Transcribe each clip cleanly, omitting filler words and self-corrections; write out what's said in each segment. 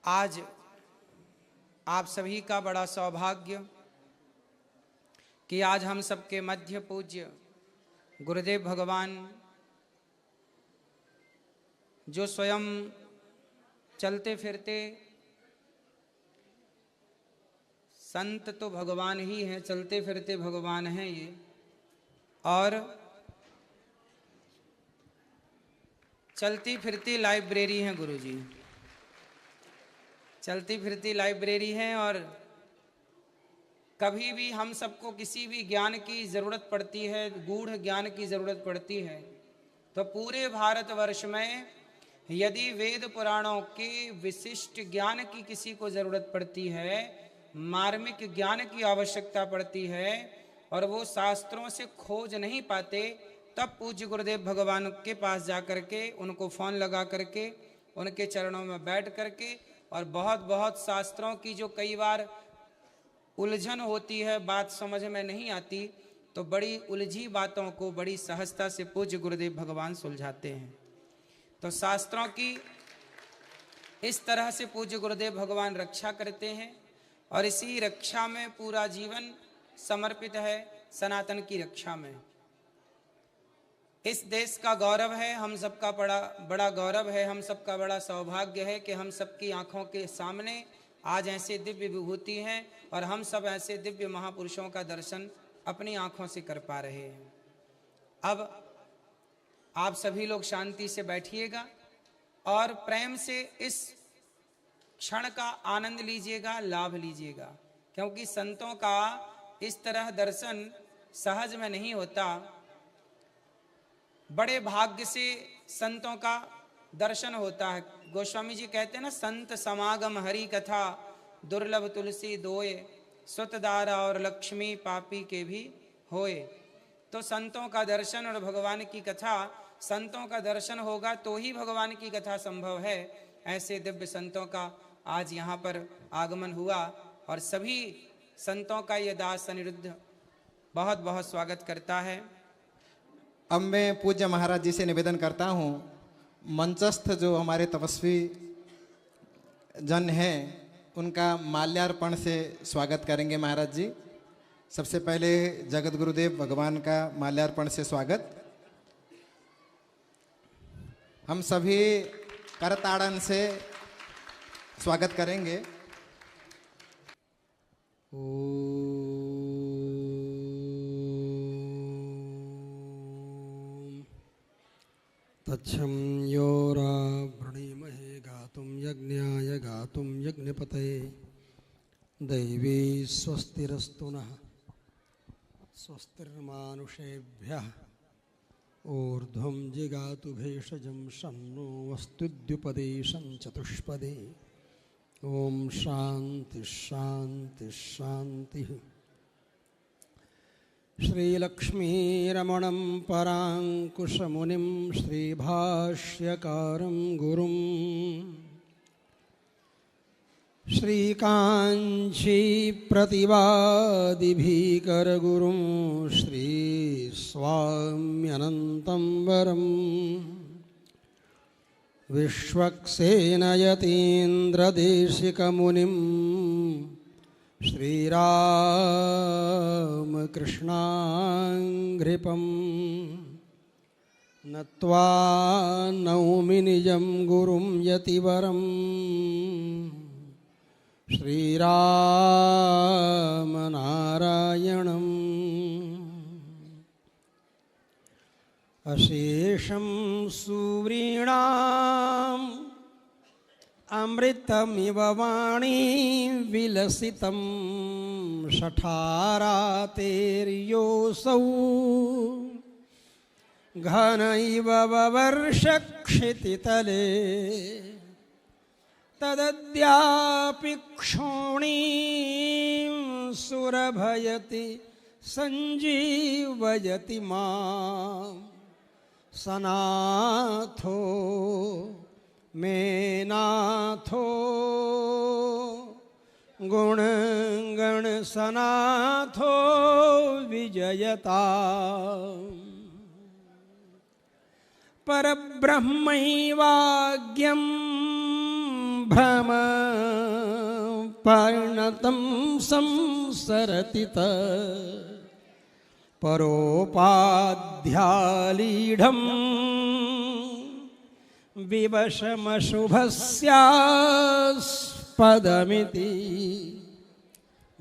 आज आप सभी का बड़ा सौभाग्य कि आज हम सबके मध्य पूज्य गुरुदेव भगवान जो स्वयं चलते फिरते संत तो भगवान ही हैं, चलते फिरते भगवान हैं ये, और चलती फिरती लाइब्रेरी हैं गुरुजी, चलती फिरती लाइब्रेरी हैं। और कभी भी हम सबको किसी भी ज्ञान की ज़रूरत पड़ती है, गूढ़ ज्ञान की ज़रूरत पड़ती है, तो पूरे भारतवर्ष में यदि वेद पुराणों के विशिष्ट ज्ञान की किसी को ज़रूरत पड़ती है, मार्मिक ज्ञान की आवश्यकता पड़ती है, और वो शास्त्रों से खोज नहीं पाते, तब पूज्य गुरुदेव भगवान के पास जा कर के, उनको फ़ोन लगा करके, उनके चरणों में बैठ करके, और बहुत बहुत शास्त्रों की जो कई बार उलझन होती है, बात समझ में नहीं आती, तो बड़ी उलझी बातों को बड़ी सहजता से पूज्य गुरुदेव भगवान सुलझाते हैं। तो शास्त्रों की इस तरह से पूज्य गुरुदेव भगवान रक्षा करते हैं, और इसी रक्षा में पूरा जीवन समर्पित है, सनातन की रक्षा में। इस देश का गौरव है, हम सबका बड़ा गौरव है, हम सबका बड़ा सौभाग्य है कि हम सबकी आंखों के सामने आज ऐसे दिव्य विभूति हैं, और हम सब ऐसे दिव्य महापुरुषों का दर्शन अपनी आंखों से कर पा रहे हैं। अब आप सभी लोग शांति से बैठिएगा और प्रेम से इस क्षण का आनंद लीजिएगा, लाभ लीजिएगा, क्योंकि संतों का इस तरह दर्शन सहज में नहीं होता। बड़े भाग्य से संतों का दर्शन होता है। गोस्वामी जी कहते हैं ना, संत समागम हरि कथा दुर्लभ तुलसी दोए, स्वतदारा और लक्ष्मी पापी के भी होए। तो संतों का दर्शन और भगवान की कथा, संतों का दर्शन होगा तो ही भगवान की कथा संभव है। ऐसे दिव्य संतों का आज यहाँ पर आगमन हुआ, और सभी संतों का ये दास अनिरुद्ध बहुत बहुत स्वागत करता है। अब मैं पूज्य महाराज जी से निवेदन करता हूँ, मंचस्थ जो हमारे तपस्वी जन हैं उनका माल्यार्पण से स्वागत करेंगे महाराज जी। सबसे पहले जगत गुरुदेव भगवान का माल्यार्पण से स्वागत। हम सभी करताड़न से स्वागत करेंगे। तच्छं यो वृणीमहे गातुं यज्ञाय गातुं यज्ञपतये दैवी स्वस्तिरस्तु नः स्वस्तिर्मानुषेभ्यः ऊर्ध्वं जिगातु भेषजं शन्नो वस्तुद्युपदेशं चतुष्पदे। ओम शांति शांति शांति। श्रीलक्ष्मीरमणं पराङ्कुशमुनिं श्रीभाष्यकारं गुरुं श्रीकाञ्चीप्रतिवादिभीकरगुरुं श्रीस्वाम्यनन्तं वरम् विश्वक्सेनयतीन्द्रदेशिकमुनिं श्रीरामकृष्णाङ्घ्रिपं नत्वा नौमि निजं गुरुं यतिवरं श्रीरामनारायणम् अशेषं सुव्रीणाम् अमृतमिव वाणी विलसितं शठारातेर्योऽसौ घन इव ववर्षक्षितितले तदद्यापि क्षोणीं सुरभयति संजीवयति मां सनाथो मेनाथो गुणगण सनाथो विजयता परब्रह्मैवाज्ञं भ्रमयति परिणतं संसरति परोपाध्यालीढं विवशमशुभस्यास्पदमिति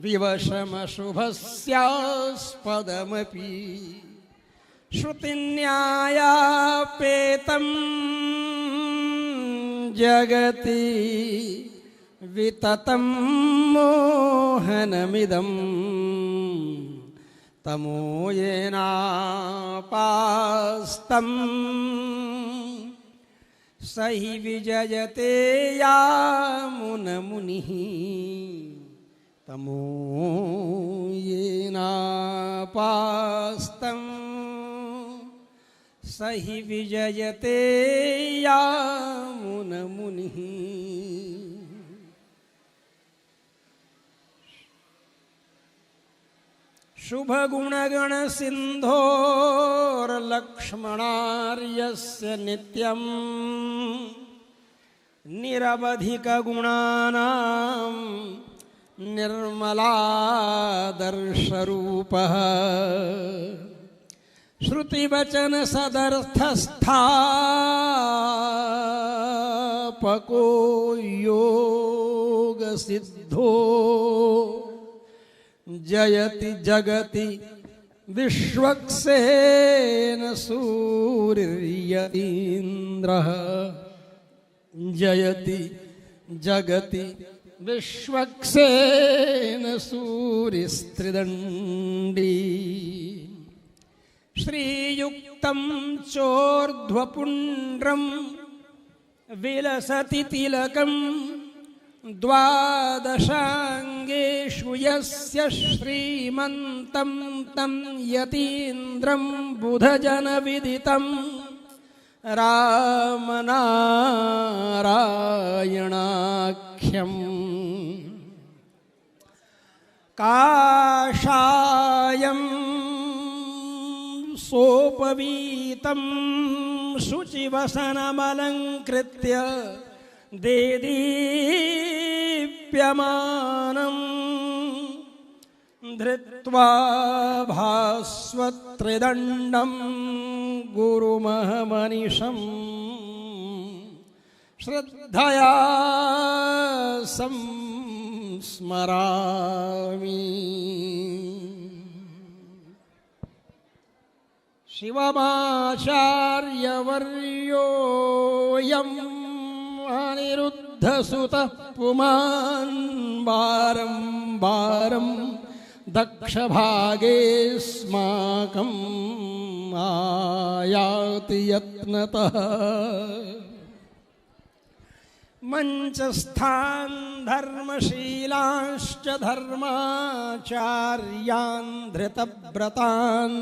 विवशमशुभस्यास्पदमपि श्रुतिन्यायापेतं जगति विततं मोहनमिदं तमोयेनापास्तं स हि विजयते यामुनमुनिः तमोयेनापास्तं स हि विजयते यामुनमुनिः। शुभगुणगणसिन्धोर्लक्ष्मणार्यस्य नित्यं निरवधिकगुणानां निर्मलादर्शरूपः श्रुतिवचनसदर्थस्थापको योगसिद्धो जयति जगति विश्वक्सेन सूर्यतीन्द्रः जयति जगति विश्वक्सेन सूर्यस्त्रिदण्डी श्रीयुक्तं चोर्ध्वपुण्ड्रं विलसति तिलकं द्वादशाङ्गेषु यस्य श्रीमन्तं तं यतीन्द्रं बुधजनविदितं रामनारायणाख्यम् काषायं सोपवीतं शुचिवसनमलङ्कृत्य देदीप्यमानं धृत्वा भास्वत्रिदण्डं गुरुमहमनिशं श्रद्धया संस्मरामि। शिवमाचार्यवर्योऽयम् अनिरुद्धसुतः पुमान् वारं वारं दक्षभागेऽस्माकम् आयाति यत्नतः मञ्चस्थान् धर्मशीलांश्च धर्माचार्यान् धृतव्रतान्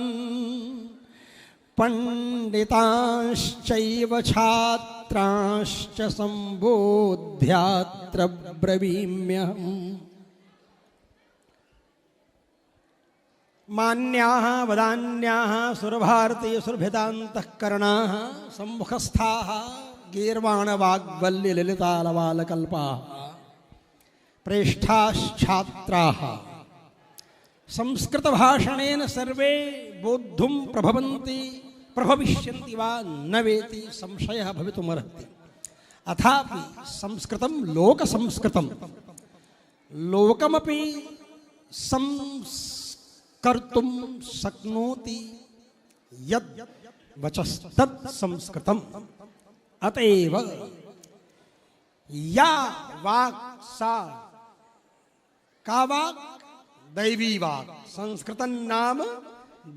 पंडितांश्चैव छात्रांश्च संबोध्यात्र ब्रवीम्यहम्। मान्याः वदान्याः सुरभारतीय सुरभितान्तःकरणाः सम्मुखस्थाः गीर्वाणवाग्वल्ल्यललितालवालकल्पाः प्रेष्ठाश्छात्राः संस्कृतभाषणेन सर्वे बोद्धुं प्रभवन्ति प्रभविष्यन्ति वा न वेति संशयः भवितुमर्हति। अथापि संस्कृतं लोकसंस्कृतं लोकमपि संस्कर्तुं शक्नोति यद् वचस्तत् संस्कृतम्। अतएव या वाक् सा का वाक् दैवी वाक् संस्कृतं नाम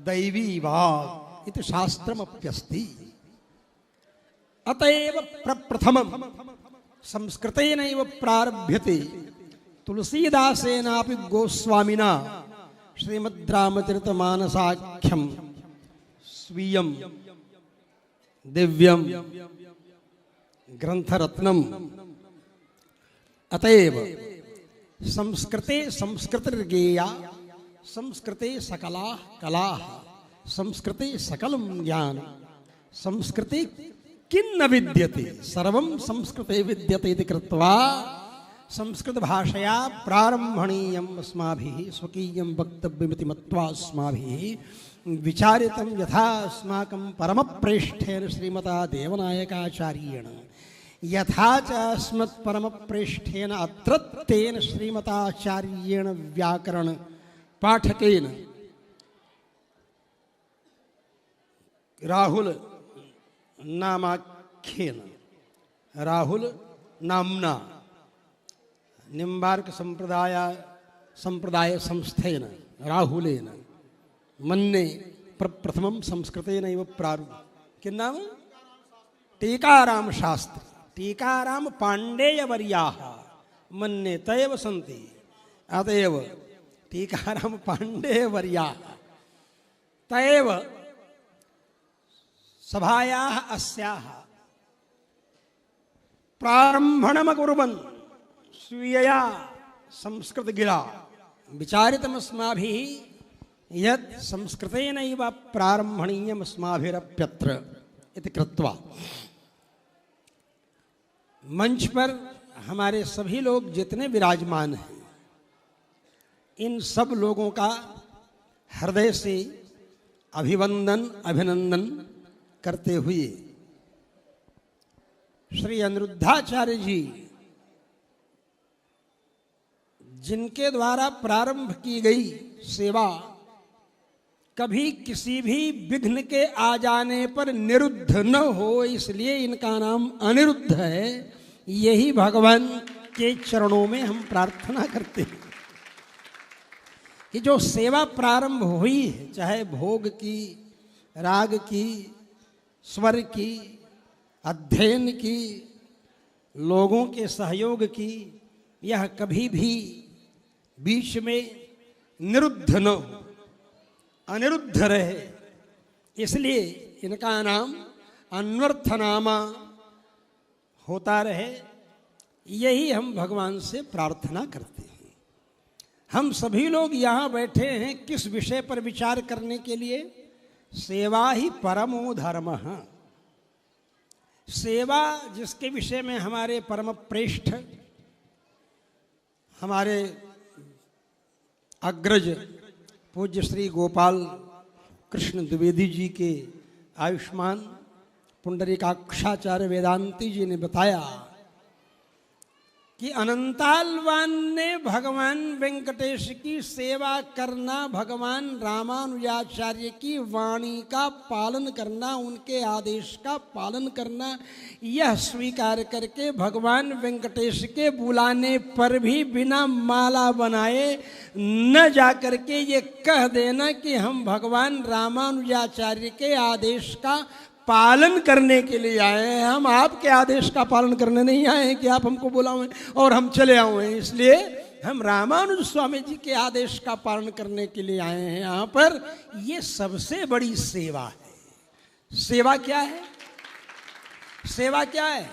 दैवी वाक् इति शास्त्रमप्यस्ति। अतएव प्रप्रथमं संस्कृतेनैव प्रारभ्यते। तुलसीदासेनापि गोस्वामिना श्रीमद्रामचरितमानसाख्यं स्वीयं दिव्यं ग्रंथरत्नम्। अतएव संस्कृते संस्कृतिर्गेया संस्कृते सकला कला संस्कृते सकलं ज्ञान संस्कृते किन्न विद्यते सर्वं संस्कृते विद्यते इति कृत्वा संस्कृत भाषया प्रारंभणीयम् अस्माभिः स्वकीयं वक्तव्यमिति मत्वा अस्माभिः विचारितं यथा अस्माकं परमप्रेष्ठेन श्रीमता देवनायकाचार्येण यथा च अस्मत्परमप्रेष्ठेन अत्रत्येन श्रीमताचार्येण व्याकरण पाठकेन राहुल नामाख्येन राहुल नाम्ना निम्बार्क संप्रदाय संस्थेन राहुलेन मन्ने प्रथमं संस्कृतेनैव प्रारम्भ किं नाम टीकाराम शास्त्री टीकाराम पाण्डेयवर्याः मन्ने तैव सन्ति अतएव टीकाराम पाण्डेयवर्याः तैव सभायाः अस्याः प्रारम्भणमकुर्वन् स्वीयया संस्कृतगिरा विचारितमस्माभिः यत् संस्कृतेनैव प्रारम्भणीयमस्माभिरप्यत्र इति कृत्वा मंच पर हमारे सभी लोग जितने विराजमान हैं इन सब लोगों का हृदय से अभिनंदन करते हुए श्री अनिरुद्धाचार्य जी जिनके द्वारा प्रारंभ की गई सेवा कभी किसी भी विघ्न के आ जाने पर निरुद्ध न हो, इसलिए इनका नाम अनिरुद्ध है। यही भगवान के चरणों में हम प्रार्थना करते हैं कि जो सेवा प्रारंभ हुई है, चाहे भोग की, राग की, स्वर की, अध्ययन की, लोगों के सहयोग की, यह कभी भी बीच में निरुद्ध न हो, अनिरुद्ध रहे। इसलिए इनका नाम अन्वर्थनामा होता रहे, यही हम भगवान से प्रार्थना करते हैं। हम सभी लोग यहाँ बैठे हैं किस विषय पर विचार करने के लिए? सेवा ही परमो धर्मः। सेवा जिसके विषय में हमारे परम प्रेष्ठ हमारे अग्रज पूज्य श्री गोपाल कृष्ण द्विवेदी जी के आयुष्मान पुंडरीकाक्षाचार्य वेदांती जी ने बताया कि अनंतालवान ने भगवान वेंकटेश की सेवा करना, भगवान रामानुजाचार्य की वाणी का पालन करना, उनके आदेश का पालन करना, यह स्वीकार करके भगवान वेंकटेश के बुलाने पर भी बिना माला बनाए न जाकर के ये कह देना कि हम भगवान रामानुजाचार्य के आदेश का पालन करने के लिए आए हैं, हम आपके आदेश का पालन करने नहीं आए हैं कि आप हमको बुलाएं और हम चले आए। इसलिए हम रामानुज स्वामी जी के आदेश का पालन करने के लिए आए हैं यहाँ पर। ये सबसे बड़ी सेवा है। सेवा क्या है? सेवा क्या है?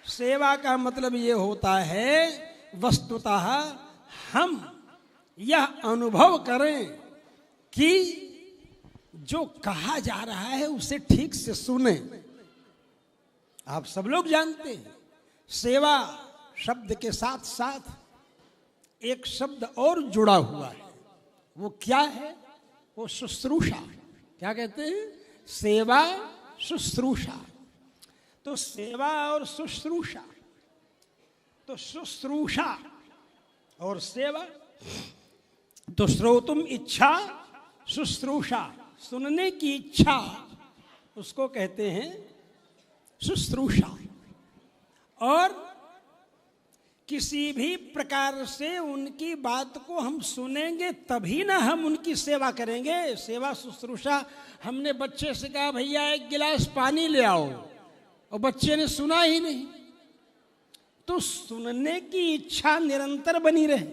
सेवा का मतलब ये होता है वस्तुतः हम यह अनुभव करें कि जो कहा जा रहा है उसे ठीक से सुने। आप सब लोग जानते हैं सेवा शब्द के साथ साथ एक शब्द और जुड़ा हुआ है। वो क्या है? वो शुश्रूषा। क्या कहते हैं? सेवा शुश्रूषा। तो सेवा और शुश्रूषा, तो शुश्रूषा और सेवा, तो श्रोतुम इच्छा शुश्रूषा, सुनने की इच्छा, उसको कहते हैं शुश्रूषा। और किसी भी प्रकार से उनकी बात को हम सुनेंगे तभी ना हम उनकी सेवा करेंगे। सेवा शुश्रूषा, हमने बच्चे से कहा भैया एक गिलास पानी ले आओ, और बच्चे ने सुना ही नहीं, तो सुनने की इच्छा निरंतर बनी रहे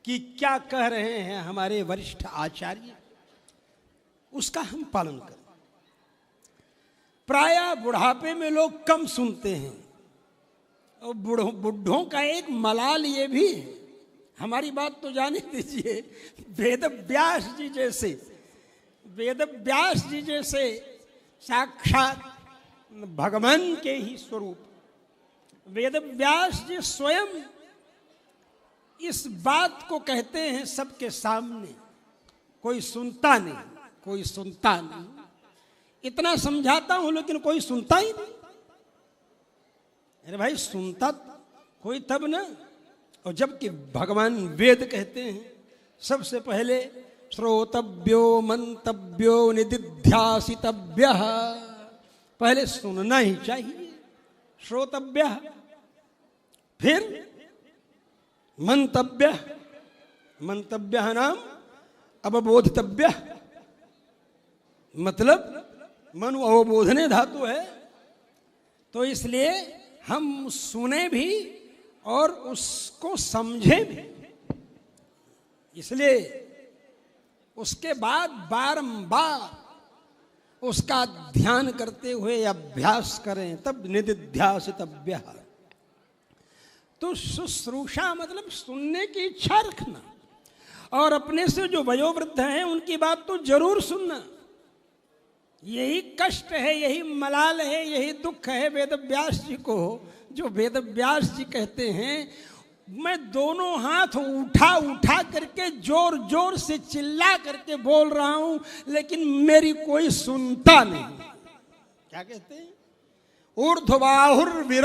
कि क्या कह रहे हैं हमारे वरिष्ठ आचार्य, उसका हम पालन करें। प्रायः बुढ़ापे में लोग कम सुनते हैं, और बुढ़ों का एक मलाल ये भी है, हमारी बात तो जाने दीजिए, वेद व्यास जी जैसे साक्षात भगवान के ही स्वरूप वेद व्यास जी स्वयं इस बात को कहते हैं सबके सामने, कोई सुनता नहीं, कोई सुनता नहीं। इतना समझाता हूं लेकिन कोई सुनता ही नहीं। अरे भाई सुनता कोई तब ना। और जबकि भगवान वेद कहते हैं सबसे पहले श्रोतव्यो मंतव्यो निदिध्यासितव्यः, पहले सुनना ही चाहिए, श्रोतव्य, फिर मंतव्य, मंतव्य नाम अवबोधितव्य, मतलब मनु अवबोधने धातु है। तो इसलिए हम सुने भी और उसको समझे भी, इसलिए उसके बाद बारंबार उसका ध्यान करते हुए अभ्यास करें, तब निदिध्यासितव्य। तो शुश्रूषा मतलब सुनने की इच्छा रखना, और अपने से जो वयोवृद्ध हैं उनकी बात तो जरूर सुनना। यही कष्ट है, यही मलाल है, यही दुख है वेदव्यास जी को, जो वेदव्यास जी कहते हैं मैं दोनों हाथ उठा उठा करके जोर जोर से चिल्ला करके बोल रहा हूं, लेकिन मेरी कोई सुनता नहीं। क्या कहते हैं? ऊर्ध्वबाहुर्विरौमेष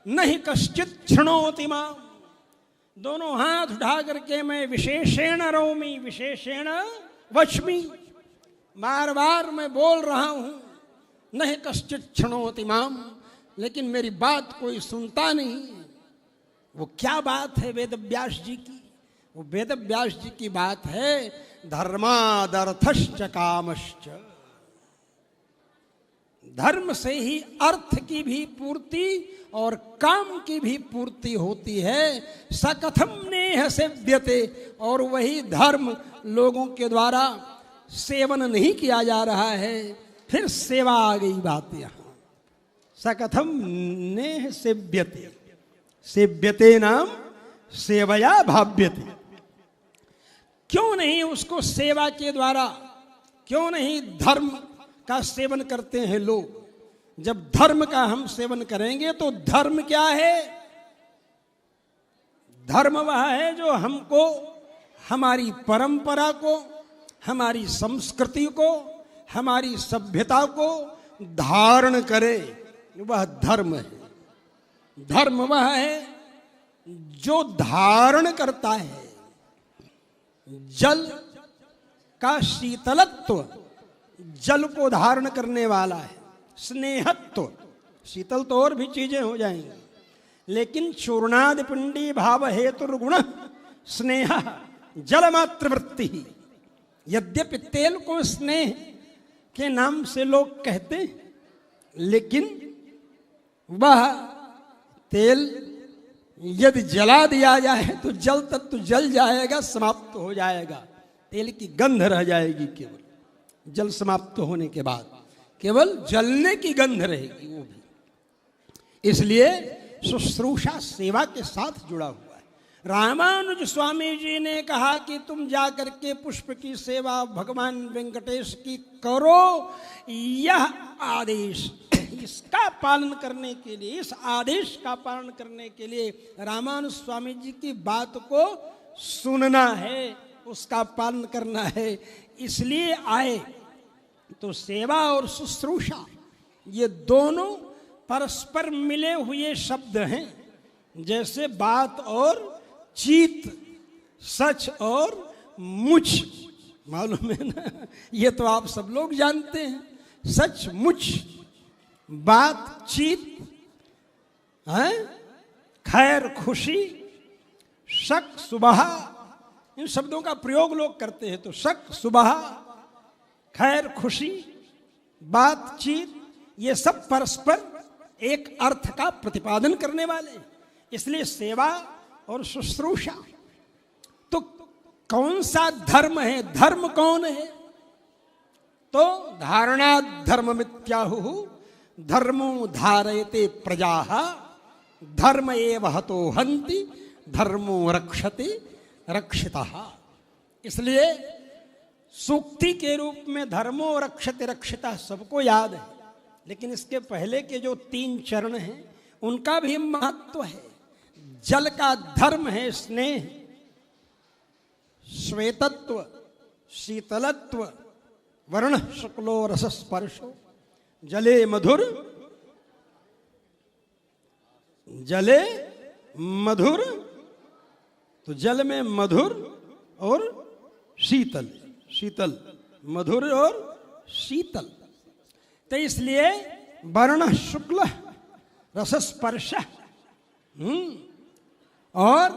नहीं कश्चित क्षणोति मां। दोनों हाथ उठा करके मैं विशेषेण रौमि विशेषेण वच्मि, बार बार मैं बोल रहा हूं, नहीं कश्चित क्षणोति मां, लेकिन मेरी बात कोई सुनता नहीं। वो क्या बात है वेदव्यास जी की? वो वेदव्यास जी की बात है धर्मादर्थश्च कामश्च। धर्म से ही अर्थ की भी पूर्ति और काम की भी पूर्ति होती है। सकथम नेह सेव्यते, और वही धर्म लोगों के द्वारा सेवन नहीं किया जा रहा है। फिर सेवा आ गई बात यहां, सकथम नेह सेव्यते, सेव्यते नाम सेवया भाव्यते। क्यों नहीं उसको सेवा के द्वारा, क्यों नहीं धर्म का सेवन करते हैं लोग? जब धर्म का हम सेवन करेंगे तो धर्म क्या है? धर्म वह है जो हमको, हमारी परंपरा को, हमारी संस्कृति को, हमारी सभ्यता को धारण करे, वह धर्म है। धर्म वह है जो धारण करता है। जल का शीतलत्व जल को धारण करने वाला है। स्नेहत्व, शीतल तो और भी चीजें हो जाएंगी, लेकिन चूर्णादि पिंडी भाव हेतुर्गुण स्नेह जलमात्र वृत्ति। यद्यपि तेल को स्नेह के नाम से लोग कहते हैं, लेकिन वह तेल यदि जला दिया जाए तो जल तत्व जल जाएगा, समाप्त हो जाएगा। तेल की गंध रह जाएगी, केवल जल समाप्त होने के बाद केवल जलने की गंध रहेगी वो भी। इसलिए शुश्रूषा सेवा के साथ जुड़ा हुआ है। रामानुज स्वामी जी ने कहा कि तुम जाकर के पुष्प की सेवा भगवान वेंकटेश की करो। यह आदेश, इसका पालन करने के लिए, इस आदेश का पालन करने के लिए रामानुज स्वामी जी की बात को सुनना है, उसका पालन करना है, इसलिए आए। तो सेवा और शुश्रूषा ये दोनों परस्पर मिले हुए शब्द हैं, जैसे बात और चीत, सच और मुच। मालूम है ना, ये तो आप सब लोग जानते हैं। सच मुच, बातचीत है, खैर खुशी, शक सुबह, इन शब्दों का प्रयोग लोग करते हैं। तो शक सुबह, खैर खुशी, बातचीत, ये सब परस्पर एक अर्थ का प्रतिपादन करने वाले हैं। इसलिए सेवा और शुश्रूषा। तो कौन सा धर्म है? धर्म कौन है? तो धारणा धर्म मित्याहु धर्मो धारयते प्रजाः धर्म एव हतो हन्ति धर्मो रक्षते रक्षितः। इसलिए सूक्ति के रूप में धर्मो रक्षते रक्षितः सबको याद है, लेकिन इसके पहले के जो 3 चरण हैं उनका भी महत्व है। जल का धर्म है स्नेह, श्वेतत्व, शीतलत्व, वर्ण शुक्लो रस स्पर्शो, जले मधुर, जले मधुर, तो जल में मधुर और शीतल, शीतल, मधुर और शीतल। तो इसलिए वर्ण शुक्ल रस स्पर्श और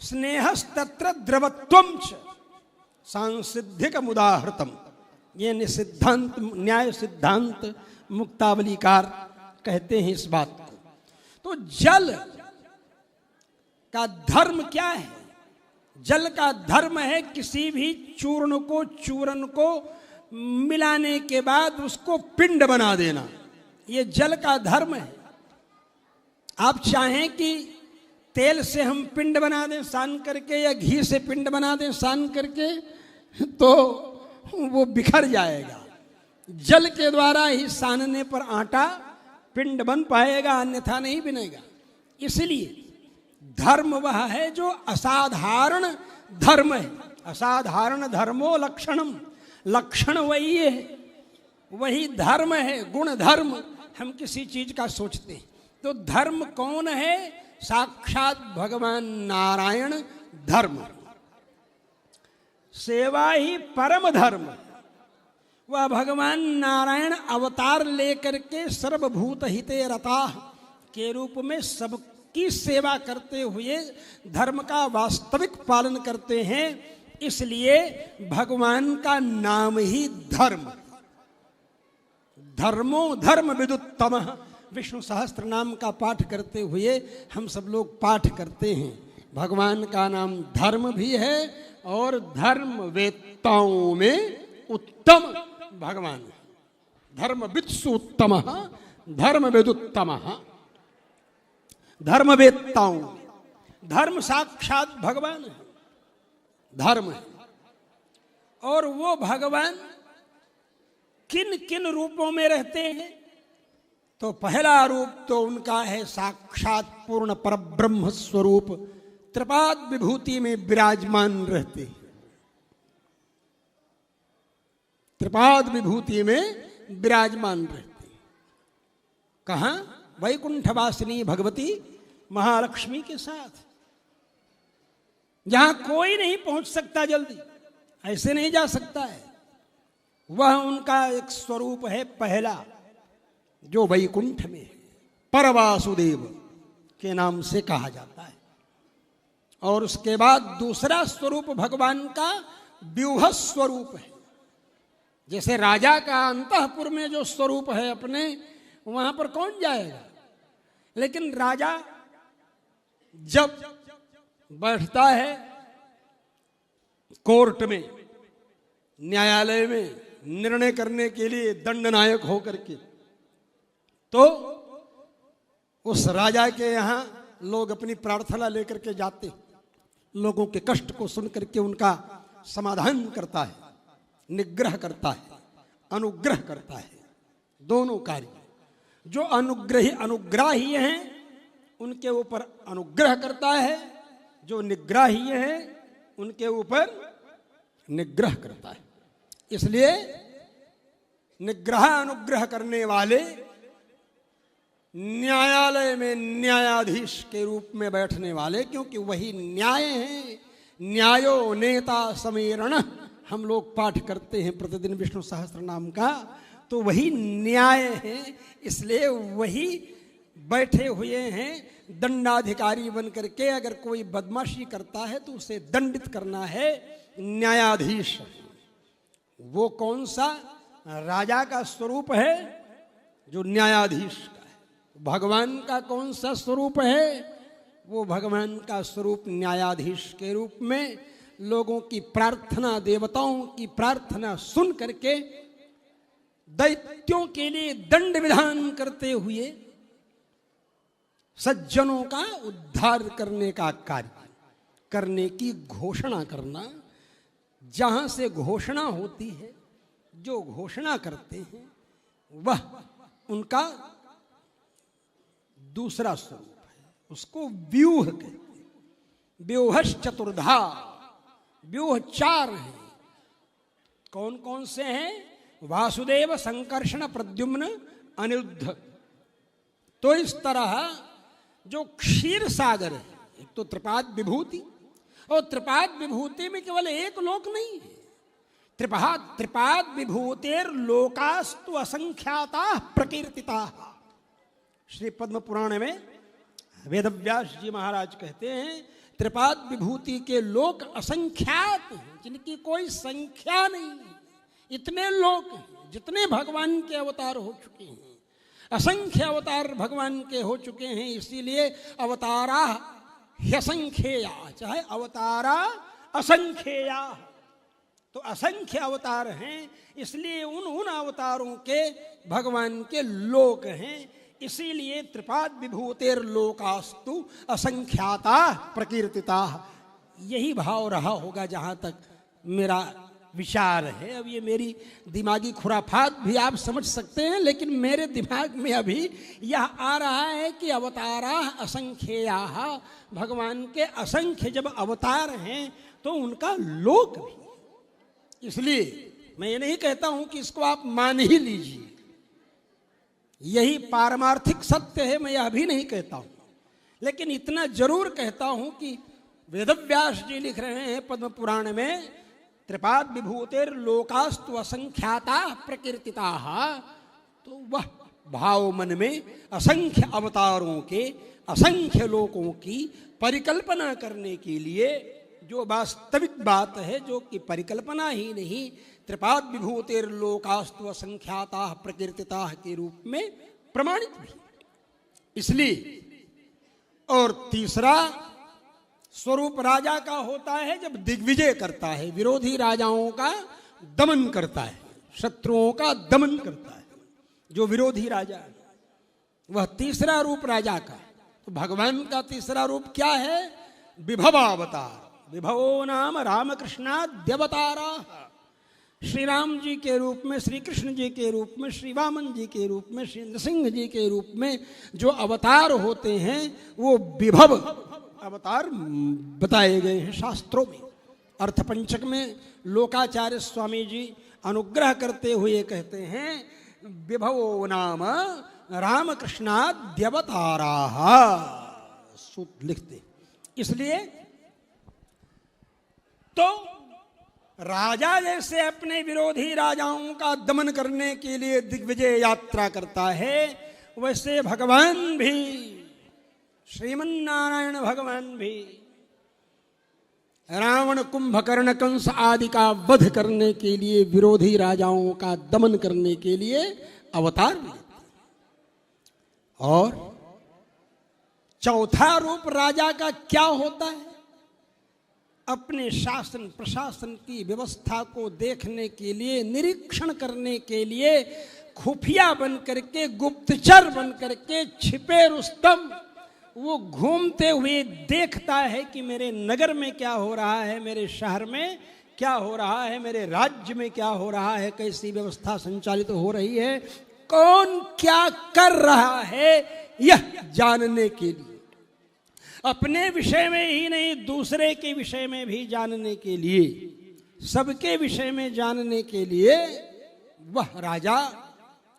स्नेहस्तत्र द्रवत्वम च सांसिद्धिक मुदाहृतम, ये निसिद्धांत न्याय सिद्धांत मुक्तावलीकार कहते हैं इस बात को। तो जल का धर्म क्या है? जल का धर्म है किसी भी चूर्ण को मिलाने के बाद उसको पिंड बना देना, ये जल का धर्म है। आप चाहें कि तेल से हम पिंड बना दें सान करके, या घी से पिंड बना दें सान करके, तो वो बिखर जाएगा। जल के द्वारा ही सानने पर आटा पिंड बन पाएगा, अन्यथा नहीं बनेगा। इसलिए धर्म वह है जो असाधारण धर्म है। असाधारण धर्मो लक्षणम, लक्षण वही है, वही धर्म है, गुण धर्म हम किसी चीज का सोचते हैं। तो धर्म कौन है? साक्षात भगवान नारायण धर्म। सेवा ही परम धर्म। वह भगवान नारायण अवतार लेकर के सर्वभूत हिते रता के रूप में सबकी सेवा करते हुए धर्म का वास्तविक पालन करते हैं। इसलिए भगवान का नाम ही धर्म। धर्मो धर्म विदुत्तम, विष्णु सहस्त्र नाम का पाठ करते हुए हम सब लोग पाठ करते हैं। भगवान का नाम धर्म भी है और धर्म वेत्ताओं में उत्तम भगवान। धर्म वित्सु उत्तम, धर्म वेदुत्तम, धर्म वेत्ताओं, धर्म साक्षात भगवान है, धर्म है। और वो भगवान किन किन रूपों में रहते हैं? तो पहला रूप तो उनका है साक्षात पूर्ण परब्रह्म स्वरूप, त्रिपाद विभूति में विराजमान रहते हैं। त्रिपाद विभूति में विराजमान रहते हैं। कहां? वैकुंठवासिनी भगवती महालक्ष्मी के साथ, जहां कोई नहीं पहुंच सकता जल्दी, ऐसे नहीं जा सकता है। वह उनका एक स्वरूप है पहला, जो वैकुंठ में है, परवासुदेव के नाम से कहा जाता है। और उसके बाद दूसरा स्वरूप भगवान का व्यूह स्वरूप है। जैसे राजा का अंतःपुर में जो स्वरूप है अपने, वहां पर कौन जाएगा? लेकिन राजा जब बैठता है कोर्ट में, न्यायालय में निर्णय करने के लिए दंडनायक होकर के, तो उस राजा के यहाँ लोग अपनी प्रार्थना लेकर के जाते, लोगों के कष्ट को सुन करके उनका समाधान करता है, निग्रह करता है, अनुग्रह करता है। दोनों कार्य। जो अनुग्राही हैं उनके ऊपर अनुग्रह करता है, जो निग्राही हैं उनके ऊपर निग्रह करता है। इसलिए निग्रह अनुग्रह करने वाले न्यायालय में न्यायाधीश के रूप में बैठने वाले, क्योंकि वही न्याय है। न्यायो नेता समीरण हम लोग पाठ करते हैं प्रतिदिन विष्णु सहस्त्र नाम का, तो वही न्याय है। इसलिए वही बैठे हुए हैं दंडाधिकारी बन करके। अगर कोई बदमाशी करता है तो उसे दंडित करना है न्यायाधीश। वो कौन सा? राजा का स्वरूप है जो न्यायाधीश का है। भगवान का कौन सा स्वरूप है? वो भगवान का स्वरूप न्यायाधीश के रूप में लोगों की प्रार्थना, देवताओं की प्रार्थना सुन करके दैत्यों के लिए दंड विधान करते हुए सज्जनों का उद्धार करने का कार्य करने की घोषणा करना। जहां से घोषणा होती है, जो घोषणा करते हैं, वह उनका दूसरा स्वरूप है। उसको व्यूह कहते हैं। व्यूहश चतुर्धा, व्यूह 4 हैं। कौन कौन से हैं? वासुदेव, संकर्षण, प्रद्युम्न, अनिरुद्ध। तो इस तरह जो क्षीर सागर है, एक तो त्रिपाद विभूति, और त्रिपाद विभूति में केवल एक लोक नहीं है। त्रिपाद विभूतेर लोकास्तु असंख्याता प्रकीर्तिता। श्री पद्म पुराण में वेदव्यास जी महाराज कहते हैं त्रिपाद विभूति के लोक असंख्यात हैं, जिनकी कोई संख्या नहीं है। इतने लोक हैं जितने भगवान के अवतार हो चुके हैं। असंख्य अवतार भगवान के हो चुके हैं, इसीलिए अवतारा ह्यसंख्येया, चाहे अवतारा असंख्येया। तो असंख्य अवतार हैं, इसलिए उन अवतारों के भगवान के लोक हैं। इसीलिए त्रिपाद विभूतेर लोकास्तु असंख्याता प्रकीर्तिता। यही भाव रहा होगा जहां तक मेरा विचार है। अब ये मेरी दिमागी खुराफात भी आप समझ सकते हैं, लेकिन मेरे दिमाग में अभी यह आ रहा है कि अवतारा असंख्येया, भगवान के असंख्य जब अवतार हैं तो उनका लोक भी। इसलिए मैं ये नहीं कहता हूं कि इसको आप मान ही लीजिए, यही पारमार्थिक सत्य है, मैं यह भी नहीं कहता हूं। लेकिन इतना जरूर कहता हूं कि वेदव्यास जी लिख रहे हैं पद्म पुराण में त्रिपाद विभूतेर लोकास्तु असंख्याता प्रकीर्तिता। तो वह भाव मन में असंख्य अवतारों के, असंख्य लोकों की परिकल्पना करने के लिए जो वास्तविक बात है, जो कि परिकल्पना ही नहीं, त्रिपाद विभूतेर लोकास्तु असंख्याता प्रकीर्तिता के रूप में प्रमाणित भी। इसलिए और तीसरा स्वरूप राजा का होता है जब दिग्विजय करता है, विरोधी राजाओं का दमन करता है, शत्रुओं का दमन करता है। जो विरोधी राजा है वह तीसरा रूप राजा का। तो भगवान का तीसरा रूप क्या है? विभवावतार। विभवो नाम रामकृष्णाद्यवतारा। श्री राम जी के रूप में, श्री कृष्ण जी के रूप में, श्री वामन जी के रूप में, श्री नृसिंह जी के रूप में जो अवतार होते हैं वो विभव अवतार बताए गए हैं शास्त्रों में। अर्थपंचक में लोकाचार्य स्वामी जी अनुग्रह करते हुए कहते हैं विभवो नाम रामकृष्णाद्यवतारा, लिखते। इसलिए तो राजा जैसे अपने विरोधी राजाओं का दमन करने के लिए दिग्विजय यात्रा करता है, वैसे भगवान भी, श्रीमन्नारायण भगवान भी रावण, कुंभकर्ण, कंस आदि का वध करने के लिए, विरोधी राजाओं का दमन करने के लिए अवतार लेते। और चौथा रूप राजा का क्या होता है? अपने शासन प्रशासन की व्यवस्था को देखने के लिए, निरीक्षण करने के लिए खुफिया बन करके, गुप्तचर बन करके, छिपे रुस्तम वो घूमते हुए देखता है कि मेरे नगर में क्या हो रहा है, मेरे शहर में क्या हो रहा है, मेरे राज्य में क्या हो रहा है, कैसी व्यवस्था संचालित हो रही है, कौन क्या कर रहा है, यह जानने के लिए, अपने विषय में ही नहीं दूसरे के विषय में भी जानने के लिए, सबके विषय में जानने के लिए वह राजा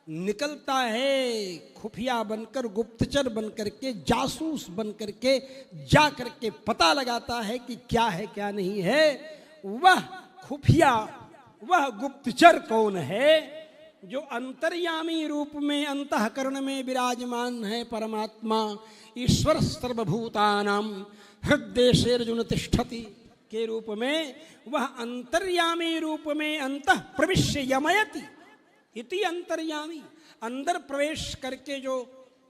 निकलता है, खुफिया बनकर, गुप्तचर बनकर के, जासूस बनकर के जा करके पता लगाता है कि क्या है क्या नहीं है। वह खुफिया, वह गुप्तचर कौन है? जो अंतर्यामी रूप में अंतःकरण में विराजमान है परमात्मा, ईश्वर सर्वभूतानां हृदयेर्जुन तिष्ठति के रूप में, वह अंतर्यामी रूप में अंतः प्रविश्य यमयति इति अंतर्यामी, अंदर प्रवेश करके जो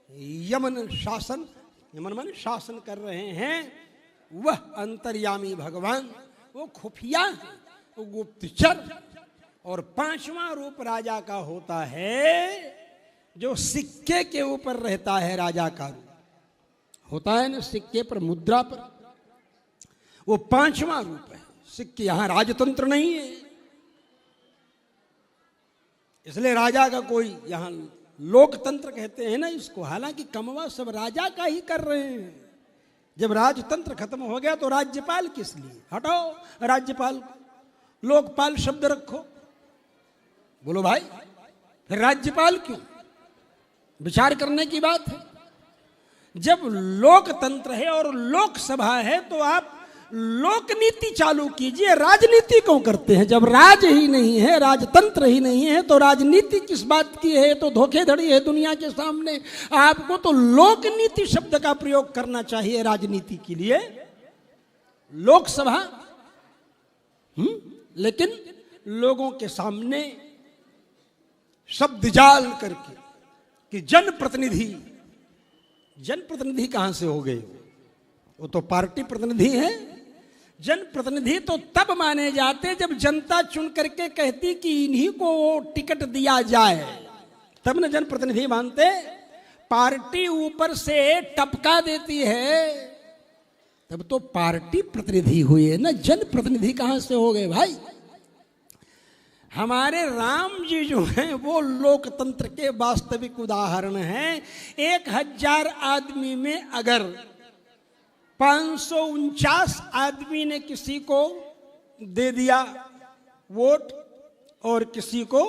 यमन शासन, यमन मन शासन कर रहे हैं, वह अंतर्यामी भगवान, वो खुफिया है, वो गुप्तचर। और पांचवा रूप राजा का होता है जो सिक्के के ऊपर रहता है। राजा का रूप होता है ना सिक्के पर, मुद्रा पर, वो पांचवा रूप है। सिक्के, यहां राजतंत्र नहीं है, इसलिए राजा का कोई, यहां लोकतंत्र कहते हैं ना इसको, हालांकि कमवा सब राजा का ही कर रहे हैं, जब राजतंत्र खत्म हो गया तो राज्यपाल किस लिए? हटाओ राज्यपाल, लोकपाल शब्द रखो। बोलो भाई, फिर राज्यपाल क्यों? विचार करने की बात है। जब लोकतंत्र है और लोकसभा है तो आप लोक नीति चालू कीजिए, राजनीति क्यों करते हैं? जब राज ही नहीं है, राजतंत्र ही नहीं है, तो राजनीति किस बात की है? तो धोखेधड़ी है दुनिया के सामने। आपको तो लोक नीति शब्द का प्रयोग करना चाहिए राजनीति के लिए। लोकसभा लेकिन लोगों के सामने शब्द जाल करके कि जनप्रतिनिधि, जनप्रतिनिधि कहां से हो गए? वो तो पार्टी प्रतिनिधि है। जनप्रतिनिधि तो तब माने जाते जब जनता चुन करके कहती कि इन्हीं को टिकट दिया जाए, तब न जनप्रतिनिधि मानते। पार्टी ऊपर से टपका देती है तब तो पार्टी प्रतिनिधि हुए ना, जनप्रतिनिधि कहां से हो गए भाई? हमारे राम जी जो हैं वो लोकतंत्र के वास्तविक उदाहरण हैं। 1000 आदमी में अगर 549 आदमी ने किसी को दे दिया वोट और किसी को,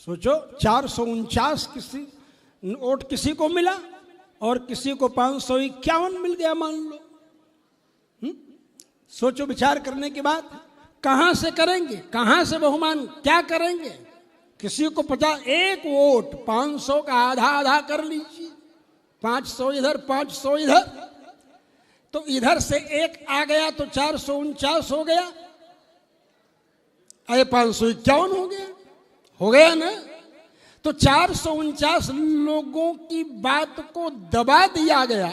सोचो 449 किसी वोट किसी को मिला और किसी को 551 मिल गया, मान लो। सोचो, विचार करने के बाद कहां से करेंगे, कहां से बहुमान, क्या करेंगे? किसी को 50, एक वोट 500 का आधा आधा कर लीजिए, 500 इधर 500 इधर, तो इधर से एक आ गया तो 449 हो गया, अरे 551 हो गया ना। तो 449 लोगों की बात को दबा दिया गया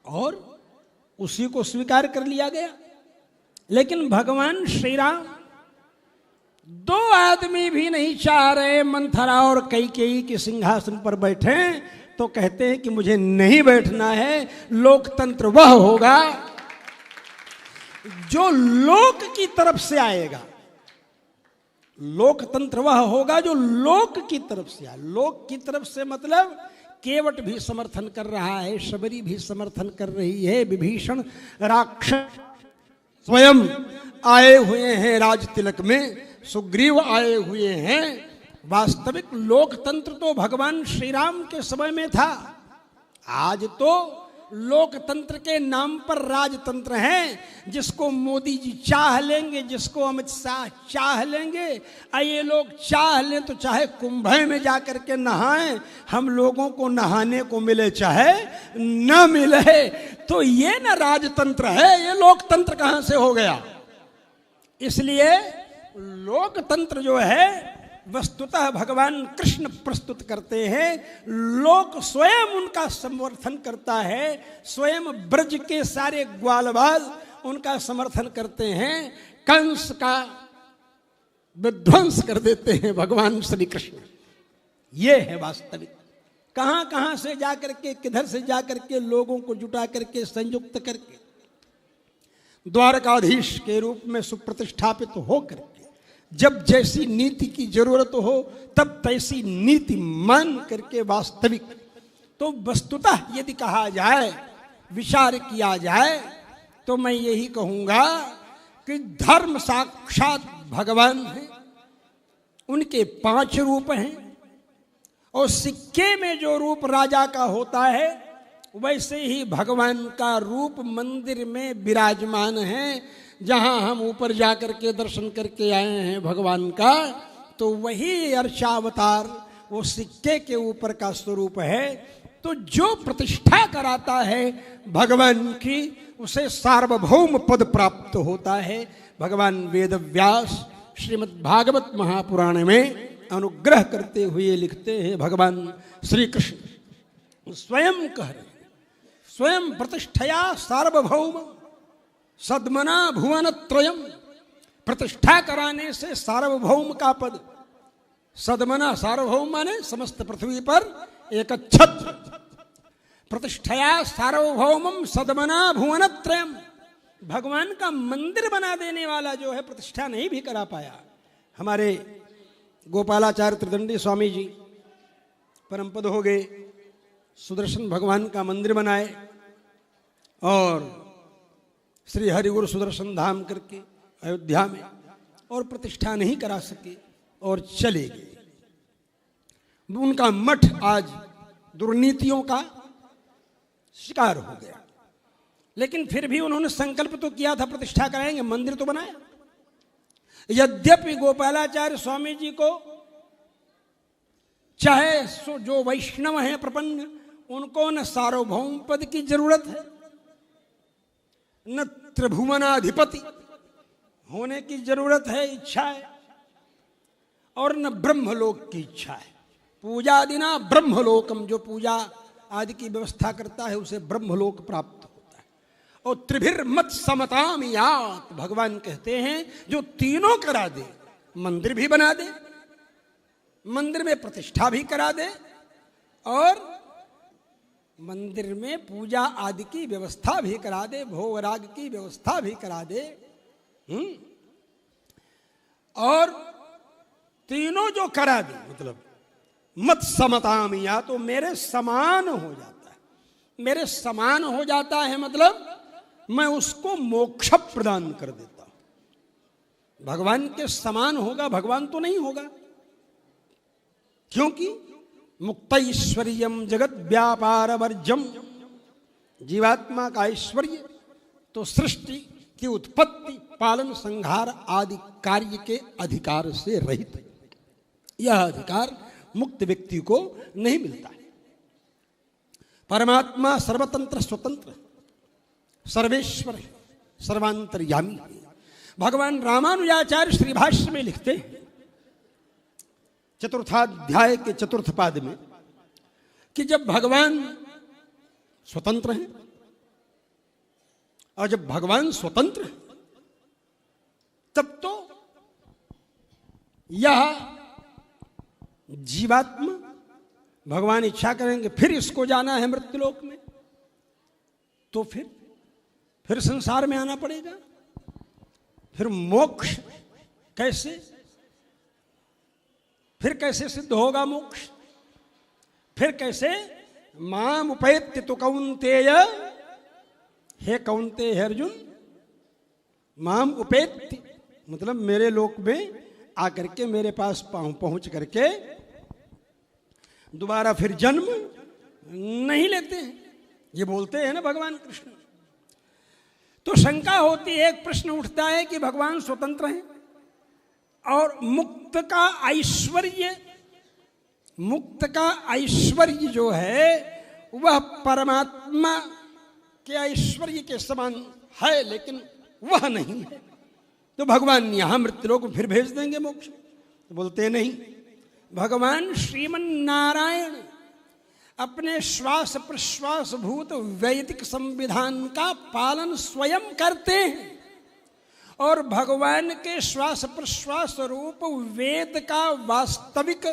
और उसी को स्वीकार कर लिया गया। लेकिन भगवान श्री राम 2 आदमी भी नहीं चाह रहे मंथरा और कैकेयी के सिंहासन पर बैठे, तो कहते हैं कि मुझे नहीं बैठना है। लोकतंत्र वह होगा जो लोक की तरफ से आएगा, लोकतंत्र वह होगा जो लोक की तरफ से आए। लोक की तरफ से मतलब केवट भी समर्थन कर रहा है, शबरी भी समर्थन कर रही है, विभीषण राक्षस स्वयं आए हुए हैं राज तिलक में, सुग्रीव आए हुए हैं। वास्तविक लोकतंत्र तो भगवान श्री राम के समय में था। आज तो लोकतंत्र के नाम पर राजतंत्र है, जिसको मोदी जी चाह लेंगे, जिसको अमित शाह चाह लेंगे। ये लोग चाह लें तो चाहे कुंभ में जाकर के नहाएं, हम लोगों को नहाने को मिले चाहे न मिले, तो ये ना राजतंत्र है, ये लोकतंत्र कहां से हो गया? इसलिए लोकतंत्र जो है वस्तुतः भगवान कृष्ण प्रस्तुत करते हैं, लोक स्वयं उनका समर्थन करता है, स्वयं ब्रज के सारे ग्वालवाल उनका समर्थन करते हैं, कंस का विध्वंस कर देते हैं भगवान श्री कृष्ण। ये है वास्तविक। कहां कहां से जाकर के, किधर से जाकर के लोगों को जुटा करके संयुक्त करके द्वारकाधीश के रूप में सुप्रतिष्ठापित होकर के जब जैसी नीति की जरूरत हो तब तैसी नीति मान करके वास्तविक, तो वस्तुतः यदि कहा जाए, विचार किया जाए, तो मैं यही कहूंगा कि धर्म साक्षात भगवान है। उनके 5 रूप हैं और सिक्के में जो रूप राजा का होता है वैसे ही भगवान का रूप मंदिर में विराजमान है। जहां हम ऊपर जाकर के दर्शन करके आए हैं भगवान का, तो वही अर्चावतार वो सिक्के के ऊपर का स्वरूप है। तो जो प्रतिष्ठा कराता है भगवान की, उसे सार्वभौम पद प्राप्त होता है। भगवान वेद व्यास श्रीमद् भागवत महापुराण में अनुग्रह करते हुए लिखते हैं, भगवान श्री कृष्ण स्वयं कह रहे, स्वयं प्रतिष्ठया सार्वभौम सद्मना भुवन त्रयम। प्रतिष्ठा कराने से सार्वभौम का पद, सद्मना सार्वभौम माने समस्त पृथ्वी पर एक छत्र, प्रतिष्ठया सार्वभौमम सद्मना भुवन त्रयम। भगवान का मंदिर बना देने वाला जो है प्रतिष्ठा नहीं भी करा पाया। हमारे गोपालाचार्य त्रिदंडी स्वामी जी परम पद हो गए, सुदर्शन भगवान का मंदिर बनाए और श्री हरिगुरु सुदर्शन धाम करके अयोध्या में, और प्रतिष्ठा नहीं करा सके और चले गए। उनका मठ आज दुर्नीतियों का शिकार हो गया, लेकिन फिर भी उन्होंने संकल्प तो किया था प्रतिष्ठा कराएंगे, मंदिर तो बनाया। यद्यपि गोपालाचार्य स्वामी जी को चाहे जो वैष्णव हैं प्रपन्न, उनको न सार्वभौम पद की जरूरत है, न त्रिभुवनाधिपति होने की जरूरत है, इच्छा है, और न ब्रह्मलोक की इच्छा है। पूजा दिना ब्रह्मलोकम, जो पूजा आदि की व्यवस्था करता है उसे ब्रह्मलोक प्राप्त होता है। और त्रिभिर्मत समताम यात, भगवान कहते हैं जो तीनों करा दे, मंदिर भी बना दे, मंदिर में प्रतिष्ठा भी करा दे, और मंदिर में पूजा आदि की व्यवस्था भी करा दे, भोग राग की व्यवस्था भी करा दे, और तीनों जो करा दे, मतलब मत समताम, या तो मेरे समान हो जाता है। मेरे समान हो जाता है मतलब मैं उसको मोक्ष प्रदान कर देता हूं। भगवान के समान होगा, भगवान तो नहीं होगा, क्योंकि मुक्तैश्वर्यम जगत व्यापार वर्जम, जीवात्मा का ऐश्वर्य तो सृष्टि की उत्पत्ति, पालन, संहार आदि कार्य के अधिकार से रहित है। यह अधिकार मुक्त व्यक्ति को नहीं मिलता है। परमात्मा सर्वतंत्र स्वतंत्र सर्वेश्वर है, सर्वांतर्यामी है। भगवान रामानुजाचार्य श्री भाष्य में लिखते हैं चतुर्थाध्याय के चतुर्थ पाद में कि जब भगवान स्वतंत्र हैं, और जब भगवान स्वतंत्र है तब तो यह जीवात्मा, भगवान इच्छा करेंगे फिर इसको जाना है मृत्युलोक में, तो फिर संसार में आना पड़ेगा। फिर मोक्ष कैसे, फिर कैसे सिद्ध होगा मोक्ष? फिर कैसे? माम उपैत्य तो कौन्तेय, हे कौन्तेय, हे अर्जुन, माम उपैत्य मतलब मेरे लोक में आकर के मेरे पास पहुंच करके दोबारा फिर जन्म नहीं लेते हैं, ये बोलते हैं ना भगवान कृष्ण। तो शंका होती है, एक प्रश्न उठता है कि भगवान स्वतंत्र हैं और मुक्त का ऐश्वर्य जो है वह परमात्मा के ऐश्वर्य के समान है, लेकिन वह नहीं है, तो भगवान यहां मृत्युलोक को फिर भेज देंगे मोक्ष? तो बोलते नहीं, भगवान श्रीमन नारायण अपने श्वास प्रश्वास भूत वैदिक संविधान का पालन स्वयं करते हैं, और भगवान के श्वास प्रश्वास रूप वेद का वास्तविक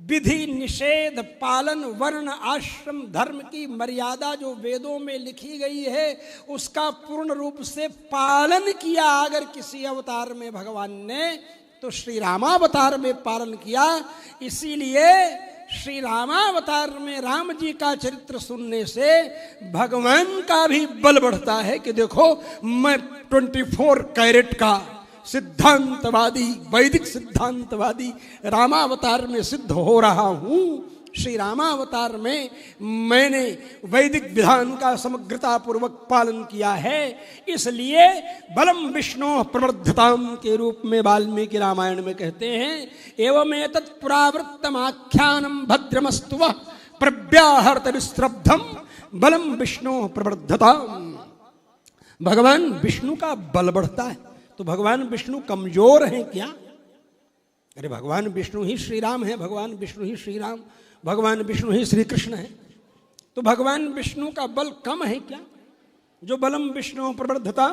विधि निषेध पालन, वर्ण आश्रम धर्म की मर्यादा जो वेदों में लिखी गई है उसका पूर्ण रूप से पालन किया अगर किसी अवतार में भगवान ने, तो श्री रामावतार में पालन किया। इसीलिए श्री रामावतार में राम जी का चरित्र सुनने से भगवान का भी बल बढ़ता है कि देखो मैं 24 कैरेट का सिद्धांतवादी, वैदिक सिद्धांतवादी रामावतार में सिद्ध हो रहा हूं। श्री रामावतार में मैंने वैदिक विधान का समग्रता पूर्वक पालन किया है, इसलिए बलम विष्णु प्रवर्धताम के रूप में वाल्मीकि रामायण में कहते हैं, एवं एतत् पुरावृत्तम आख्यानम भद्रमस्तु वः प्रव्याहर्त विस्रब्धम बलम विष्णु प्रवर्धताम। भगवान विष्णु का बल बढ़ता है। तो भगवान विष्णु कमजोर हैं क्या? अरे भगवान विष्णु ही श्री राम है, भगवान विष्णु ही श्री राम, भगवान विष्णु ही श्री कृष्ण है, तो भगवान विष्णु का बल कम है क्या? जो बलम विष्णु प्रवर्धता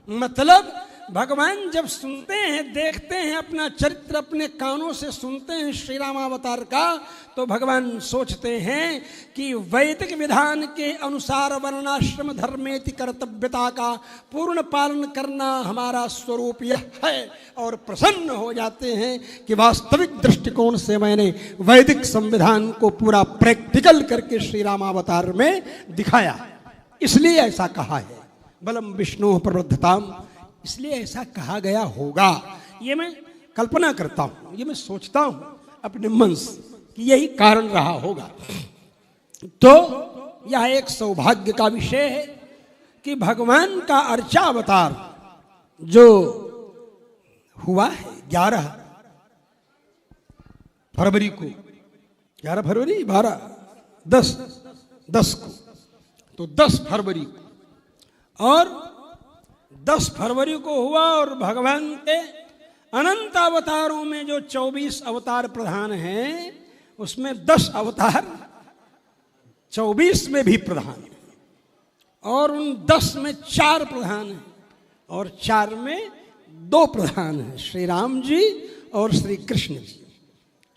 मतलब भगवान जब सुनते हैं, देखते हैं, अपना चरित्र अपने कानों से सुनते हैं श्री रामावतार का, तो भगवान सोचते हैं कि वैदिक विधान के अनुसार वर्णाश्रम धर्मेति कर्तव्यता का पूर्ण पालन करना हमारा स्वरूप यह है, और प्रसन्न हो जाते हैं कि वास्तविक दृष्टिकोण से मैंने वैदिक संविधान को पूरा प्रैक्टिकल करके श्री रामावतार में दिखाया, इसलिए ऐसा कहा है। बलम विष्णु प्रवृद्धताम, इसलिए ऐसा कहा गया होगा। ये मैं कल्पना करता हूं, ये मैं सोचता हूं अपने मन से कि यही कारण रहा होगा। तो यह एक सौभाग्य का विषय है कि भगवान का अर्चावतार जो हुआ है 11 फरवरी को, 11 फरवरी 12 10 को, तो 10 फरवरी को, और 10 फरवरी को हुआ। और भगवान के अनंत अवतारों में जो 24 अवतार प्रधान हैं, उसमें 10 अवतार 24 में भी प्रधान है, और उन 10 में 4 प्रधान हैं, और 4 में 2 प्रधान हैं, श्री राम जी और श्री कृष्ण जी।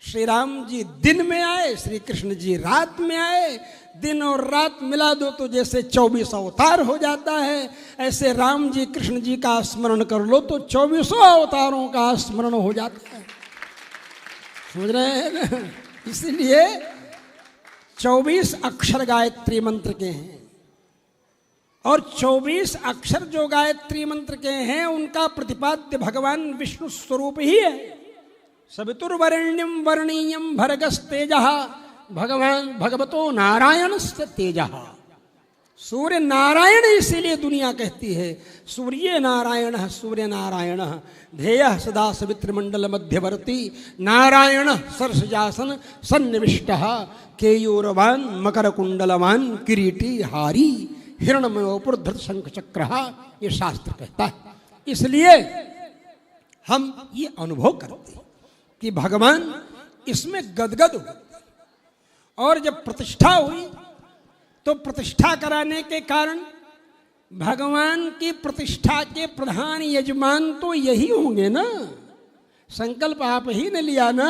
श्री राम जी दिन में आए, श्री कृष्ण जी रात में आए। दिन और रात मिला दो तो जैसे 24 अवतार हो जाता है, ऐसे राम जी कृष्ण जी का स्मरण कर लो तो 24 अवतारों का स्मरण हो जाता है। समझ रहे हैं ना? इसलिए 24 अक्षर गायत्री मंत्र के हैं, और 24 अक्षर जो गायत्री मंत्र के हैं उनका प्रतिपाद्य भगवान विष्णु स्वरूप ही है। सवितुर्वरेण्यम वर्णीयम भर्गस्तेजः भगवान भगवतो नारायणस्य तेजः। सूर्य नारायण इसीलिए दुनिया कहती है सूर्य नारायण, सूर्य नारायण ध्येयः सदा सवितृमंडल मध्यवर्ती नारायण सरसजासन सन्निविष्टः केयूरवान मकर कुंडलवान किरीटी हारी हिरण्मयोपुरधृत शंख चक्र, ये शास्त्र कहता है। इसलिए हम ये अनुभव करते हैं कि भगवान इसमें गदगद हुए, और जब प्रतिष्ठा हुई तो प्रतिष्ठा कराने के कारण भगवान की प्रतिष्ठा के प्रधान यजमान तो यही होंगे ना, संकल्प आप ही ने लिया ना।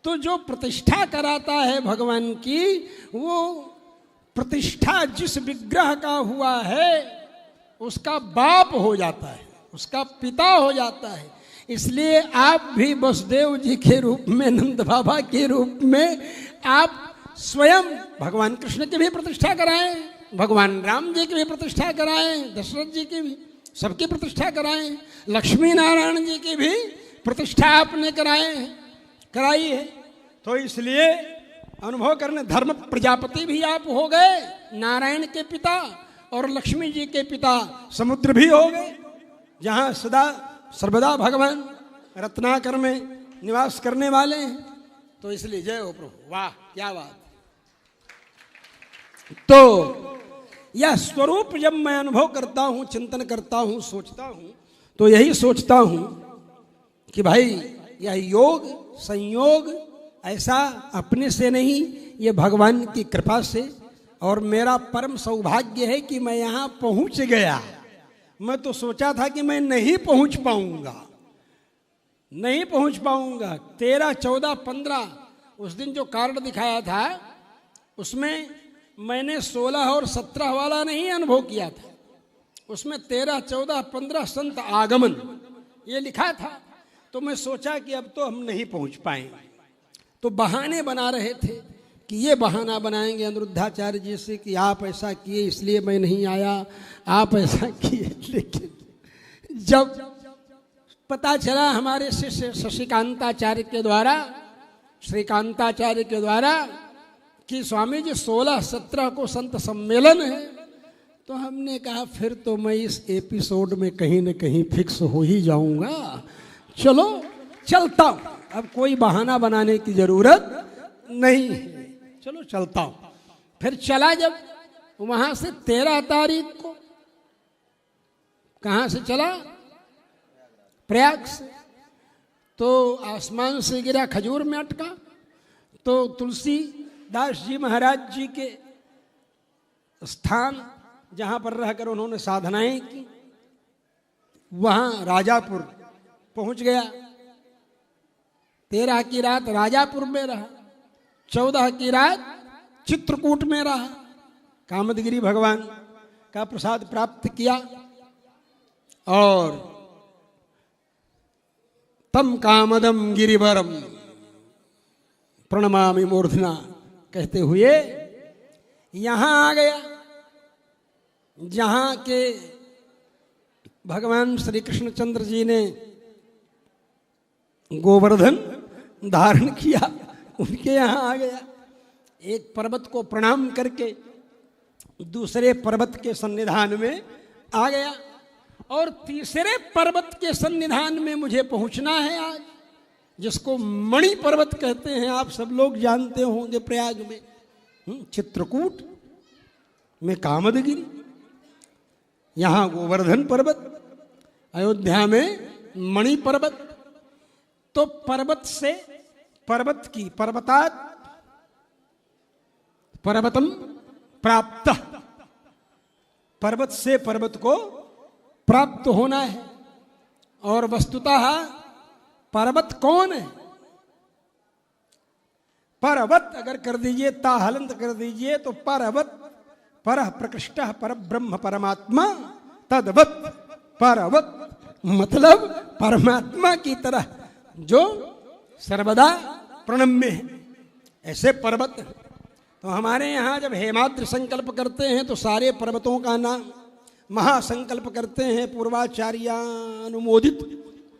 तो जो प्रतिष्ठा कराता है भगवान की, वो प्रतिष्ठा जिस विग्रह का हुआ है उसका बाप हो जाता है, उसका पिता हो जाता है। इसलिए आप भी वसुदेव जी के रूप में, नंद बाबा के रूप में आप स्वयं भगवान कृष्ण की भी प्रतिष्ठा कराएं, भगवान राम जी की भी प्रतिष्ठा कराएं, दशरथ जी की भी, सबकी प्रतिष्ठा कराएं, लक्ष्मी नारायण जी की भी प्रतिष्ठा आपने कराई है। तो इसलिए अनुभव करने, धर्म प्रजापति भी आप हो गए, नारायण के पिता, और लक्ष्मी जी के पिता समुद्र भी हो गए, जहाँ सदा सर्वदा भगवान रत्नाकर में निवास करने वाले हैं। तो इसलिए जय हो प्रभु, वाह क्या बात। तो यह स्वरूप जब मैं अनुभव करता हूं, चिंतन करता हूं, सोचता हूं, तो यही सोचता हूं कि भाई यह योग संयोग ऐसा अपने से नहीं, ये भगवान की कृपा से, और मेरा परम सौभाग्य है कि मैं यहां पहुंच गया। मैं तो सोचा था कि मैं नहीं पहुंच पाऊंगा, 13, 14, 15 उस दिन जो कार्ड दिखाया था उसमें मैंने 16 और 17 वाला नहीं अनुभव किया था, उसमें 13, 14, 15 संत आगमन ये लिखा था। तो मैं सोचा कि अब तो हम नहीं पहुंच पाएंगे, तो बहाने बना रहे थे कि ये बहाना बनाएंगे अनिरुद्धाचार्य जी से कि आप ऐसा किए इसलिए मैं नहीं आया, आप ऐसा किए। लेकिन जब पता चला हमारे शिष्य शशिकांताचार्य के द्वारा, श्रीकांताचार्य के द्वारा, कि स्वामी जी 16, 17 को संत सम्मेलन है, तो हमने कहा फिर तो मैं इस एपिसोड में कहीं न कहीं फिक्स हो ही जाऊंगा, चलो चलता हूं, अब कोई बहाना बनाने की जरूरत नहीं है, चलो चलता हूं। फिर चला जब वहां से 13 तारीख को, कहां से चला? प्रयाग से। तो आसमान से गिरा, खजूर में अटका, तो तुलसीदास जी महाराज जी के स्थान जहां पर रहकर उन्होंने साधनाएं की, वहां राजापुर पहुंच गया। 13 की रात राजापुर में रहा, 14 की रात चित्रकूट में रहा, कामदगिरी भगवान का प्रसाद प्राप्त किया और तम कामदम गिरिवरम प्रणमामि मूर्धना कहते हुए यहां आ गया, जहां के भगवान श्री कृष्णचंद्र जी ने गोवर्धन धारण किया, उनके यहां आ गया। एक पर्वत को प्रणाम करके दूसरे पर्वत के सन्निधान में आ गया और तीसरे पर्वत के सन्निधान में मुझे पहुंचना है आज, जिसको मणि पर्वत कहते हैं। आप सब लोग जानते होंगे, प्रयाग में चित्रकूट में कामदगिरी, यहां गोवर्धन पर्वत, अयोध्या में मणि पर्वत। तो पर्वत से पर्वत की पर्वतात् पर्वतम प्राप्त, पर्वत से पर्वत को प्राप्त होना है। और वस्तुतः पर्वत कौन है? पर्वत अगर कर दीजिए, ता हलंत कर दीजिए तो पर्वत परः प्रकृष्टः पर ब्रह्म परमात्मा तद्वत् पर्वत, मतलब परमात्मा की तरह जो सर्वदा प्रणम्य है, ऐसे पर्वत। तो हमारे यहाँ जब हेमाद्रि संकल्प करते हैं तो सारे पर्वतों का नाम, महासंकल्प करते हैं पूर्वाचार्य अनुमोदित,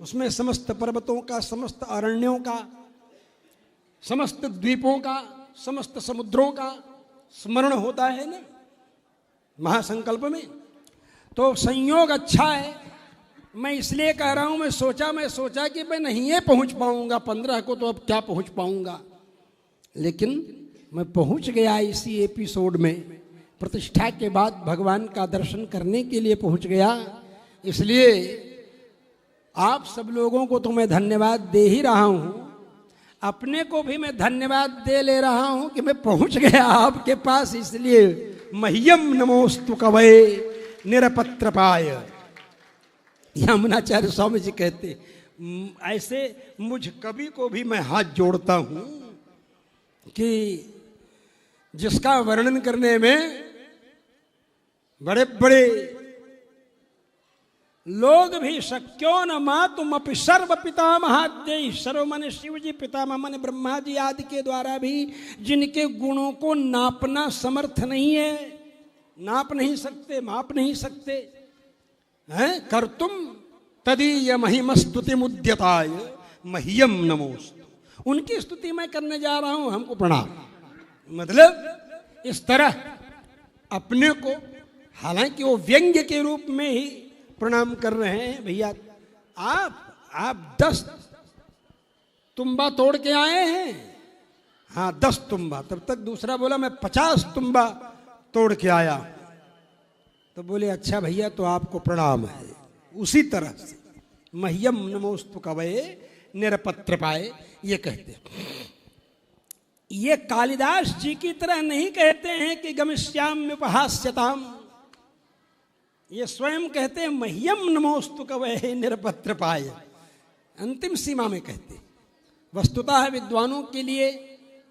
उसमें समस्त पर्वतों का, समस्त अरण्यों का, समस्त द्वीपों का, समस्त समुद्रों का स्मरण होता है ना महासंकल्प में। तो संयोग अच्छा है, मैं इसलिए कह रहा हूं, मैं सोचा कि मैं नहीं ये पहुंच पाऊंगा 15 को, तो अब क्या पहुंच पाऊंगा, लेकिन मैं पहुंच गया इसी एपिसोड में। प्रतिष्ठा के बाद भगवान का दर्शन करने के लिए पहुंच गया। इसलिए आप सब लोगों को तो मैं धन्यवाद दे ही रहा हूं, अपने को भी मैं धन्यवाद दे ले रहा हूं कि मैं पहुंच गया आपके पास। इसलिए मह्यम नमोस्तु कवये निरपत्रपाय, यमुनाचार्य स्वामी जी कहते, ऐसे मुझ कवि को भी मैं हाथ जोड़ता हूं कि जिसका वर्णन करने में बड़े बड़े लोग भी शक्यो न मातुमपि सर्व पितामहाद्यैः, सर्व माने शिव जी, पितामह माने ब्रह्मा जी आदि के द्वारा भी जिनके गुणों को नापना समर्थ नहीं है, नाप नहीं सकते, माप नहीं सकते हैं। कर्तुम तदीय महिम स्तुति मुद्यताय मह्यम नमोस्तु, उनकी स्तुति मैं करने जा रहा हूं, हमको प्रणाम। मतलब इस तरह अपने को, हालांकि वो व्यंग्य के रूप में ही प्रणाम कर रहे हैं। भैया आप 10 तुम्बा तोड़ के आए हैं, हाँ 10 तुम्बा। तब तक दूसरा बोला मैं 50 तुम्बा तोड़ के आया। तो बोले अच्छा भैया, तो आपको प्रणाम है। उसी तरह से मह्यम नमोस्तु कवये निरपत्रपाय ये कहते, ये कालिदास जी की तरह नहीं कहते हैं कि गमिष्याम्युपहास्यताम, ये स्वयं कहते हैं मह्यम नमोस्तु कवये निरपत्रपाय, अंतिम सीमा में कहते। वस्तुतः विद्वानों के लिए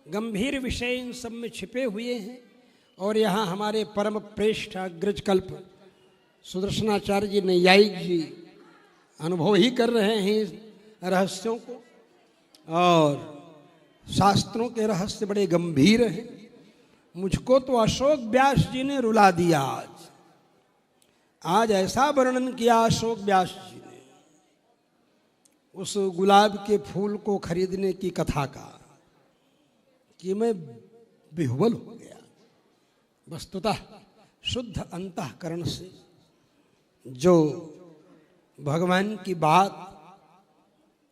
गंभीर विषय इन सब में छिपे हुए हैं, और यहाँ हमारे परम प्रेष्ठ अग्रज कल्प सुदर्शनाचार्य जी, नैयायिक जी अनुभव ही कर रहे हैं रहस्यों को, और शास्त्रों के रहस्य बड़े गंभीर हैं। मुझको तो अशोक व्यास जी ने रुला दिया। आज ऐसा वर्णन किया अशोक व्यास जी ने उस गुलाब के फूल को खरीदने की कथा का कि मैं विह्वल हो गया। वस्तुतः शुद्ध अंतःकरण से जो भगवान की बात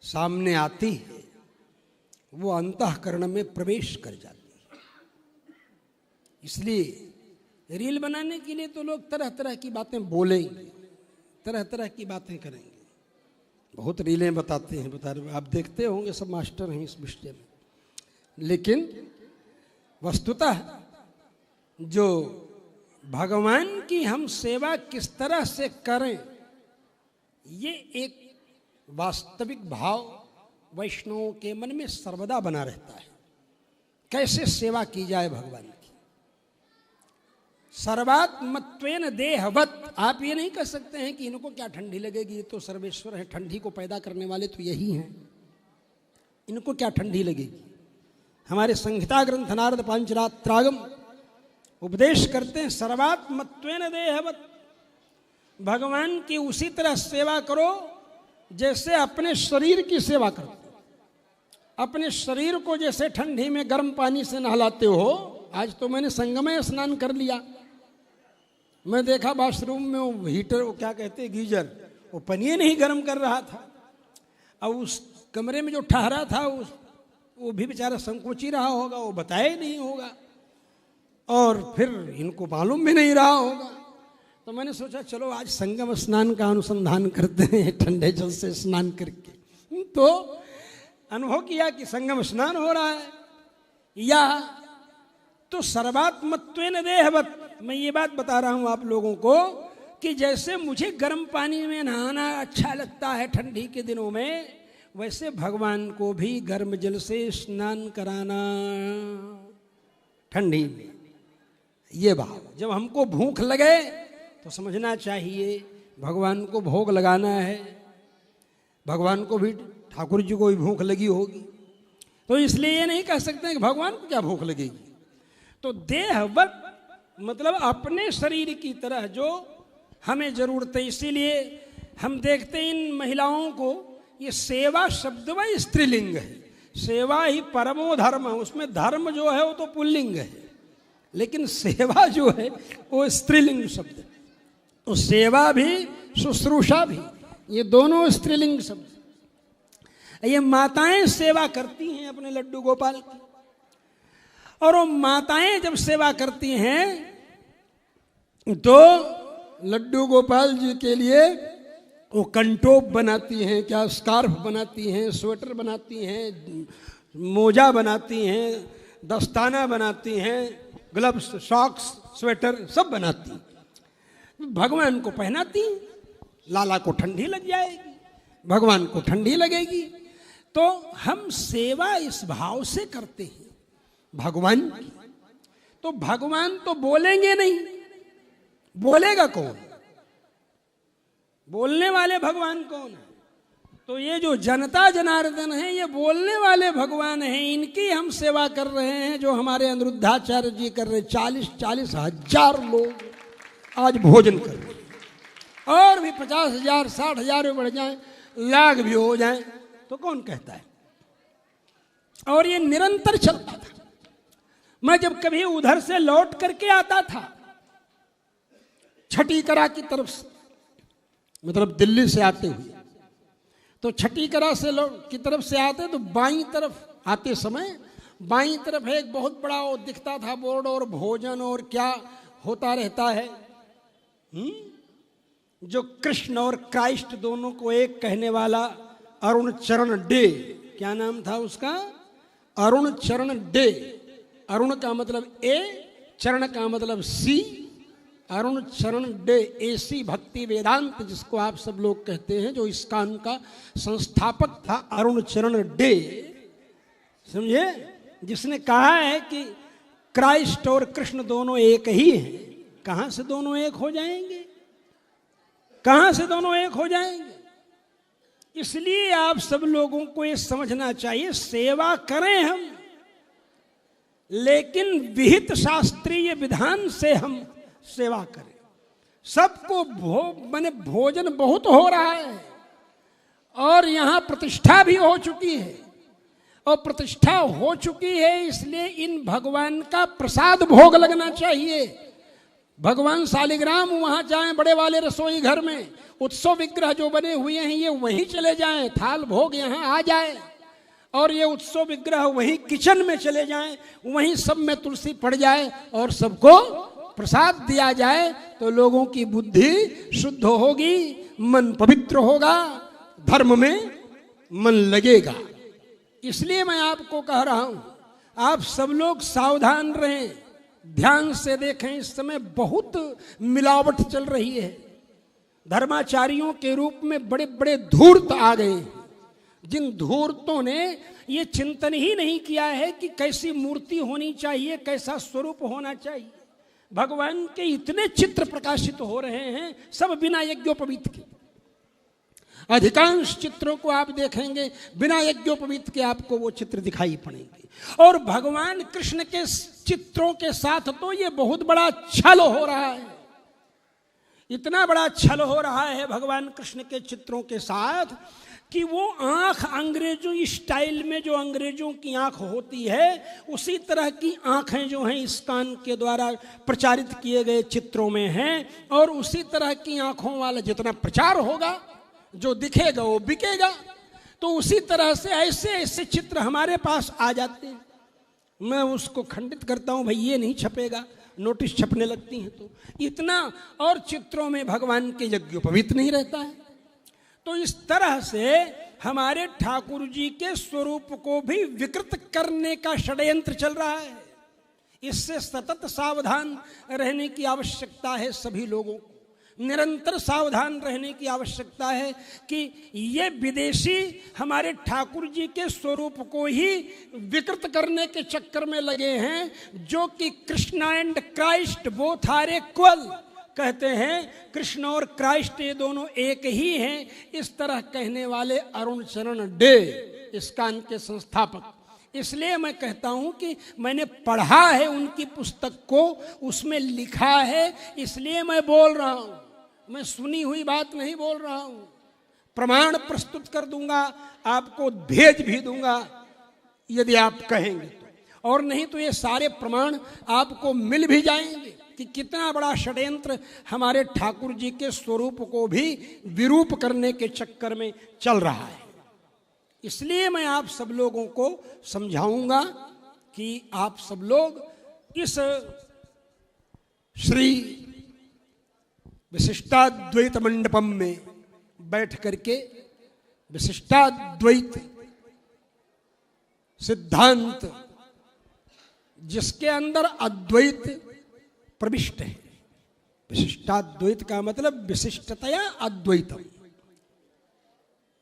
सामने आती है वो अंतःकरण में प्रवेश कर जाती है। इसलिए रील बनाने के लिए तो लोग तरह तरह की बातें बोलेंगे, तरह तरह की बातें करेंगे, बहुत रीलें बताते हैं, बता रहे आप देखते होंगे, सब मास्टर हैं इस विषय में। लेकिन वस्तुतः जो भगवान की हम सेवा किस तरह से करें ये एक वास्तविक भाव वैष्णवों के मन में सर्वदा बना रहता है। कैसे सेवा की जाए भगवान की। सर्वात्मत्वेन देहवत। आप ये नहीं कह सकते हैं कि इनको क्या ठंडी लगेगी, ये तो सर्वेश्वर है, ठंडी को पैदा करने वाले तो यही हैं, इनको क्या ठंडी लगेगी। हमारे संहिता ग्रंथ नारद पांचरात्रागम उपदेश करते हैं सर्वात्मत्वेन देहवत। भगवान की उसी तरह सेवा करो जैसे अपने शरीर की सेवा करो। अपने शरीर को जैसे ठंडी में गर्म पानी से नहलाते हो। आज तो मैंने संगमय स्नान कर लिया। मैं देखा बाथरूम में वो हीटर, वो क्या कहते हैं, गीजर, वो पनिये नहीं गर्म कर रहा था। अब उस कमरे में जो ठहरा था वो भी बेचारा संकोच ही रहा होगा, वो बताया ही नहीं होगा और फिर इनको मालूम भी नहीं रहा होगा। तो मैंने सोचा चलो आज संगम स्नान का अनुसंधान करते हैं, ठंडे जल से स्नान करके। तो अनुभव किया कि संगम स्नान हो रहा है। या तो सर्वात्मत्वेन देहवत। मैं ये बात बता रहा हूं आप लोगों को कि जैसे मुझे गर्म पानी में नहाना अच्छा लगता है ठंडी के दिनों में, वैसे भगवान को भी गर्म जल से स्नान कराना ठंडी में। ये भाव जब हमको भूख लगे तो समझना चाहिए भगवान को भोग लगाना है। भगवान को भी, ठाकुर जी को भी भूख लगी होगी, तो इसलिए ये नहीं कह सकते कि भगवान को क्या भूख लगेगी। तो देहवत मतलब अपने शरीर की तरह जो हमें जरूरत है। इसीलिए हम देखते हैं इन महिलाओं को, ये सेवा शब्द वह स्त्रीलिंग है। सेवा ही परमो धर्म है। उसमें धर्म जो है वो तो पुल्लिंग है, लेकिन सेवा जो है वो स्त्रीलिंग शब्द है। तो सेवा भी शुश्रूषा भी, ये दोनों स्त्रीलिंग शब्द। ये माताएं सेवा करती हैं अपने लड्डू गोपाल की, और वो माताएं जब सेवा करती हैं तो लड्डू गोपाल जी के लिए वो कंटोप बनाती हैं, क्या स्कार्फ बनाती हैं, स्वेटर बनाती हैं, मोजा बनाती हैं, दस्ताना बनाती हैं, ग्लव्स, सॉक्स, स्वेटर सब बनाती हैं। भगवान को पहनाती हैं। लाला को ठंडी लग जाएगी, भगवान को ठंडी लगेगी। तो हम सेवा इस भाव से करते हैं भगवान की। तो भगवान तो बोलेंगे नहीं, बोलेगा कौन? बोलने वाले भगवान कौन है? तो ये जो जनता जनार्दन है, ये बोलने वाले भगवान हैं। इनकी हम सेवा कर रहे हैं, जो हमारे अनिरुद्धाचार्य जी कर रहे। 40-40 हजार लोग आज भोजन कर रहे हैं, और भी 50,000 60,000 में बढ़ जाए, लाख भी हो जाए तो कौन कहता है। और ये निरंतर चलता था। मैं जब कभी उधर से लौट करके आता था छठीकरा की तरफ से, मतलब दिल्ली से आते हुए, तो छठीकरा से की तरफ से आते तो बाईं तरफ आते समय बाईं तरफ एक बहुत बड़ा वो दिखता था बोर्ड, और भोजन और क्या होता रहता है। जो कृष्ण और क्राइस्ट दोनों को एक कहने वाला अरुण चरण डे, क्या नाम था उसका? अरुण चरण डे। अरुण का मतलब ए, चरण का मतलब सी। अरुण चरण डे, एसी भक्ति वेदांत जिसको आप सब लोग कहते हैं, जो इस्कान का संस्थापक था अरुण चरण डे, समझे? जिसने कहा है कि क्राइस्ट और कृष्ण दोनों एक ही हैं। कहां से दोनों एक हो जाएंगे? कहां से दोनों एक हो जाएंगे? इसलिए आप सब लोगों को ये समझना चाहिए, सेवा करें हम, लेकिन विहित शास्त्रीय विधान से हम सेवा करें। सबको माने भोजन बहुत हो रहा है, और यहां प्रतिष्ठा भी हो चुकी है, और प्रतिष्ठा हो चुकी है इसलिए इन भगवान का प्रसाद भोग लगना चाहिए। भगवान शालिग्राम वहां जाएं, बड़े वाले रसोई घर में उत्सव विग्रह जो बने हुए हैं ये वहीं चले जाएं, थाल भोग यहां आ जाए, और ये उत्सव विग्रह वहीं किचन में चले जाएं, वहीं सब में तुलसी पड़ जाए और सबको प्रसाद दिया जाए, तो लोगों की बुद्धि शुद्ध होगी, मन पवित्र होगा, धर्म में मन लगेगा। इसलिए मैं आपको कह रहा हूं, आप सब लोग सावधान रहें, ध्यान से देखें। इस समय बहुत मिलावट चल रही है, धर्माचार्यों के रूप में बड़े बड़े धूर्त आ गए, जिन धूर्तों ने ये चिंतन ही नहीं किया है कि कैसी मूर्ति होनी चाहिए, कैसा स्वरूप होना चाहिए। भगवान के इतने चित्र प्रकाशित हो रहे हैं, सब बिना यज्ञोपवीत के। अधिकांश चित्रों को आप देखेंगे बिना यज्ञोपवीत के आपको वो चित्र दिखाई पड़ेंगे। और भगवान कृष्ण के चित्रों के साथ तो ये बहुत बड़ा छल हो रहा है, इतना बड़ा छल हो रहा है भगवान कृष्ण के चित्रों के साथ कि वो आंख अंग्रेजों स्टाइल में, जो अंग्रेजों की आंख होती है उसी तरह की आंखें जो हैं इस कान के द्वारा प्रचारित किए गए चित्रों में हैं। और उसी तरह की आंखों वाला जितना प्रचार होगा, जो दिखेगा वो बिकेगा। तो उसी तरह से ऐसे ऐसे चित्र हमारे पास आ जाते हैं। मैं उसको खंडित करता हूं, भाई ये नहीं छपेगा, नोटिस छपने लगती हैं तो इतना। और चित्रों में भगवान के यज्ञोपवीत नहीं रहता है। तो इस तरह से हमारे ठाकुर जी के स्वरूप को भी विकृत करने का षड्यंत्र चल रहा है। इससे सतत सावधान रहने की आवश्यकता है सभी लोगों को, निरंतर सावधान रहने की आवश्यकता है कि ये विदेशी हमारे ठाकुर जी के स्वरूप को ही विकृत करने के चक्कर में लगे हैं, जो कि Krishna and Christ both are equal कहते हैं। कृष्ण और क्राइस्ट ये दोनों एक ही हैं, इस तरह कहने वाले अरुण चरण डे, इस्कान के संस्थापक। इसलिए मैं कहता हूं कि मैंने पढ़ा है उनकी पुस्तक को, उसमें लिखा है, इसलिए मैं बोल रहा हूं। मैं सुनी हुई बात नहीं बोल रहा हूं, प्रमाण प्रस्तुत कर दूंगा, आपको भेज भी दूंगा यदि आप कहेंगे तो। और नहीं तो ये सारे प्रमाण आपको मिल भी जाएंगे कि कितना बड़ा षड्यंत्र हमारे ठाकुर जी के स्वरूप को भी विरूप करने के चक्कर में चल रहा है। इसलिए मैं आप सब लोगों को समझाऊंगा कि आप सब लोग इस श्री विशिष्टाद्वैत मंडपम में बैठ करके विशिष्टाद्वैत सिद्धांत, जिसके अंदर अद्वैत प्रविष्ट है। विशिष्टाद्वैत का मतलब विशिष्टतया अद्वैतम,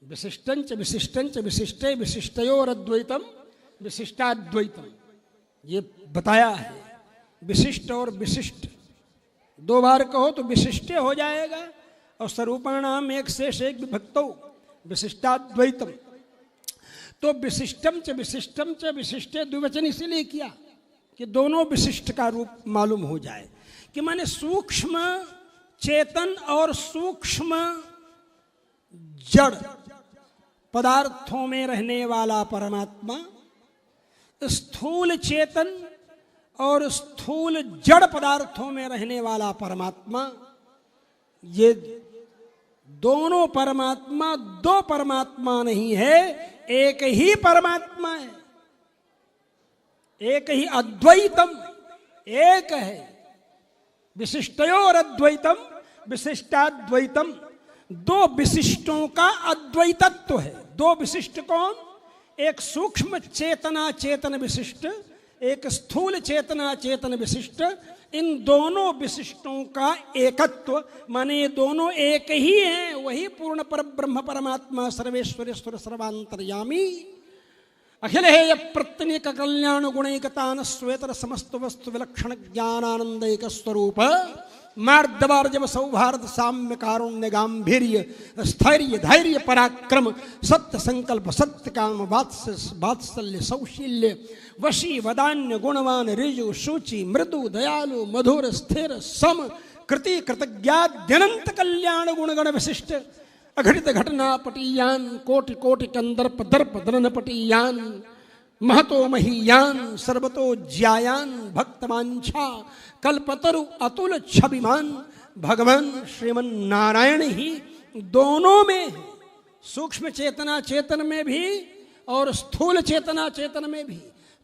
विशिष्टंच विशिष्टंच विशिष्टे विशिष्टयोर अद्वैतम विशिष्टाद्वैतम, ये बताया है। विशिष्ट और विशिष्ट दो बार कहो तो विशिष्टे हो जाएगा, और स्वरूपाणाम एक शेष एक विभक्तो विशिष्टाद्वैतम। तो विशिष्टम च विशिष्टे द्विवचन इसीलिए किया कि दोनों विशिष्ट का रूप मालूम हो जाए, कि माने सूक्ष्म चेतन और सूक्ष्म जड़ पदार्थों में रहने वाला परमात्मा, स्थूल चेतन और स्थूल जड़ पदार्थों में रहने वाला परमात्मा, ये दोनों परमात्मा दो परमात्मा नहीं है, एक ही परमात्मा है, एक ही अद्वैतम एक है। विशिष्टयोर अद्वैतम विशिष्टाद्वैतम, दो विशिष्टों का अद्वैतत्व है। दो विशिष्ट कौन? एक सूक्ष्म चेतना चेतन विशिष्ट, एक स्थूल चेतना चेतन विशिष्ट। इन दोनों विशिष्टों का एकत्व माने ये दोनों एक ही हैं, वही पूर्ण पर ब्रह्म परमात्मा सर्वेश्वरेश्वर सर्वांतर्यामी अखिल हेय प्रत्यनेक कल्याण गुणैकतान श्वेतर समस्त वस्तु विलक्षण ज्ञानानंदैक स्वरूप मार्दवार्जव सौहार्द साम्य कारुण्य गांभीर्य स्थैर्य धैर्य पराक्रम सत्य संकल्प सत्य काम वात्सल्य सौशील्य वशी वदान्य गुणवान ऋजु शुचि मृदु दयालु मधुर स्थिर सम कृति कृतज्ञाद्यनंत कल्याण गुणगण विशिष्ट अघटित घटना पटीयान कोटि कोटि कंदर्प दर्प दलन पटीयान महतो महीयान सर्वतो ज्यायान भक्तवांछा कल्पतरु अतुल छविमान भगवान श्रीमन नारायण ही दोनों में, सूक्ष्म चेतना चेतन में भी और स्थूल चेतना चेतन में भी,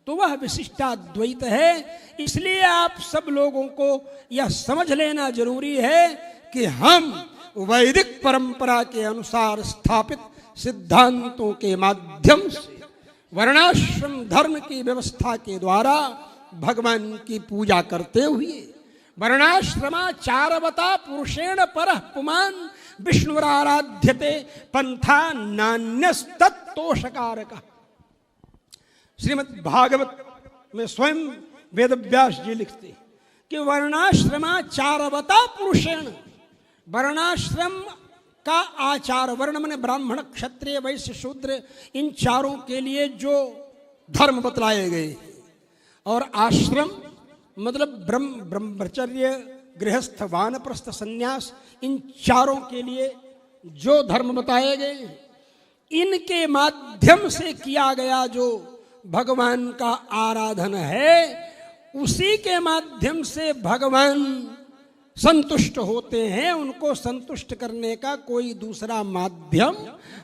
तो वह विशिष्टाद्वैत है। इसलिए आप सब लोगों को यह समझ लेना जरूरी है कि हम वैदिक परंपरा के अनुसार स्थापित सिद्धांतों के माध्यम से वर्णाश्रम धर्म की व्यवस्था के द्वारा भगवान की पूजा करते हुए वर्णाश्रमाचारवता पुरुषेण परः पुमान विष्णुराराध्यते पंथा नान्यस्तत्तोषकारक। श्रीमद् भागवत में स्वयं वेदव्यास जी लिखते कि वर्णाश्रमाचारवता पुरुषेण, वर्णाश्रम का आचार, वर्ण माने ब्राह्मण क्षत्रिय वैश्य शूद्र, इन चारों के लिए जो धर्म बतलाए गए, और आश्रम मतलब ब्रह्मचर्य गृहस्थ वानप्रस्थ संन्यास, इन चारों के लिए जो धर्म बताए गए, इनके माध्यम से किया गया जो भगवान का आराधन है, उसी के माध्यम से भगवान संतुष्ट होते हैं। उनको संतुष्ट करने का कोई दूसरा माध्यम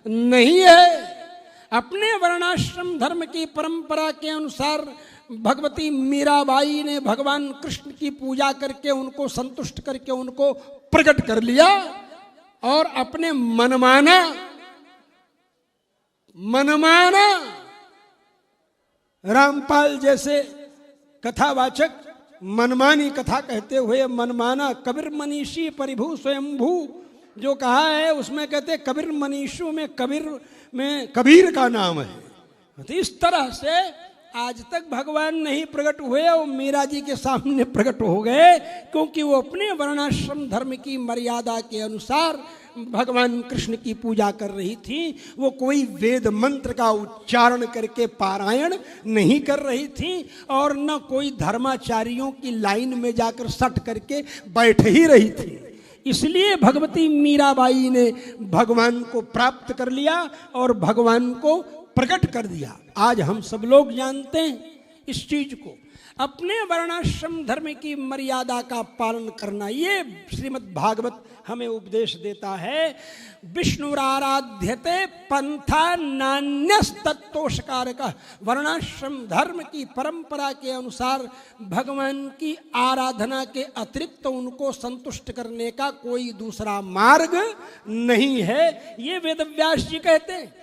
नहीं है। अपने वर्णाश्रम धर्म की परंपरा के अनुसार भगवती मीराबाई ने भगवान कृष्ण की पूजा करके उनको संतुष्ट करके उनको प्रकट कर लिया, और अपने मनमाना रामपाल जैसे कथावाचक मनमानी कथा कहते हुए, मनमाना कबीर मनीषी परिभू स्वयंभू जो कहा है, उसमें कहते कबीर मनीषू में कबीर का नाम है। तो इस तरह से आज तक भगवान नहीं प्रकट हुए, वो मीरा जी के सामने प्रकट हो गए, क्योंकि वो अपने वर्णाश्रम धर्म की मर्यादा के अनुसार भगवान कृष्ण की पूजा कर रही थी। वो कोई वेद मंत्र का उच्चारण करके पारायण नहीं कर रही थी, और न कोई धर्माचार्यों की लाइन में जाकर सट करके बैठ ही रही थी। इसलिए भगवती मीराबाई ने भगवान को प्राप्त कर लिया और भगवान को प्रकट कर दिया। आज हम सब लोग जानते हैं इस चीज को। अपने वर्णाश्रम धर्म की मर्यादा का पालन करना, ये श्रीमद् भागवत हमें उपदेश देता है। विष्णुराराध्यते पंथा नान्यस्तत्तोषकारक। वर्णाश्रम धर्म की परंपरा के अनुसार भगवान की आराधना के अतिरिक्त उनको संतुष्ट करने का कोई दूसरा मार्ग नहीं है, ये वेदव्यास जी कहते हैं।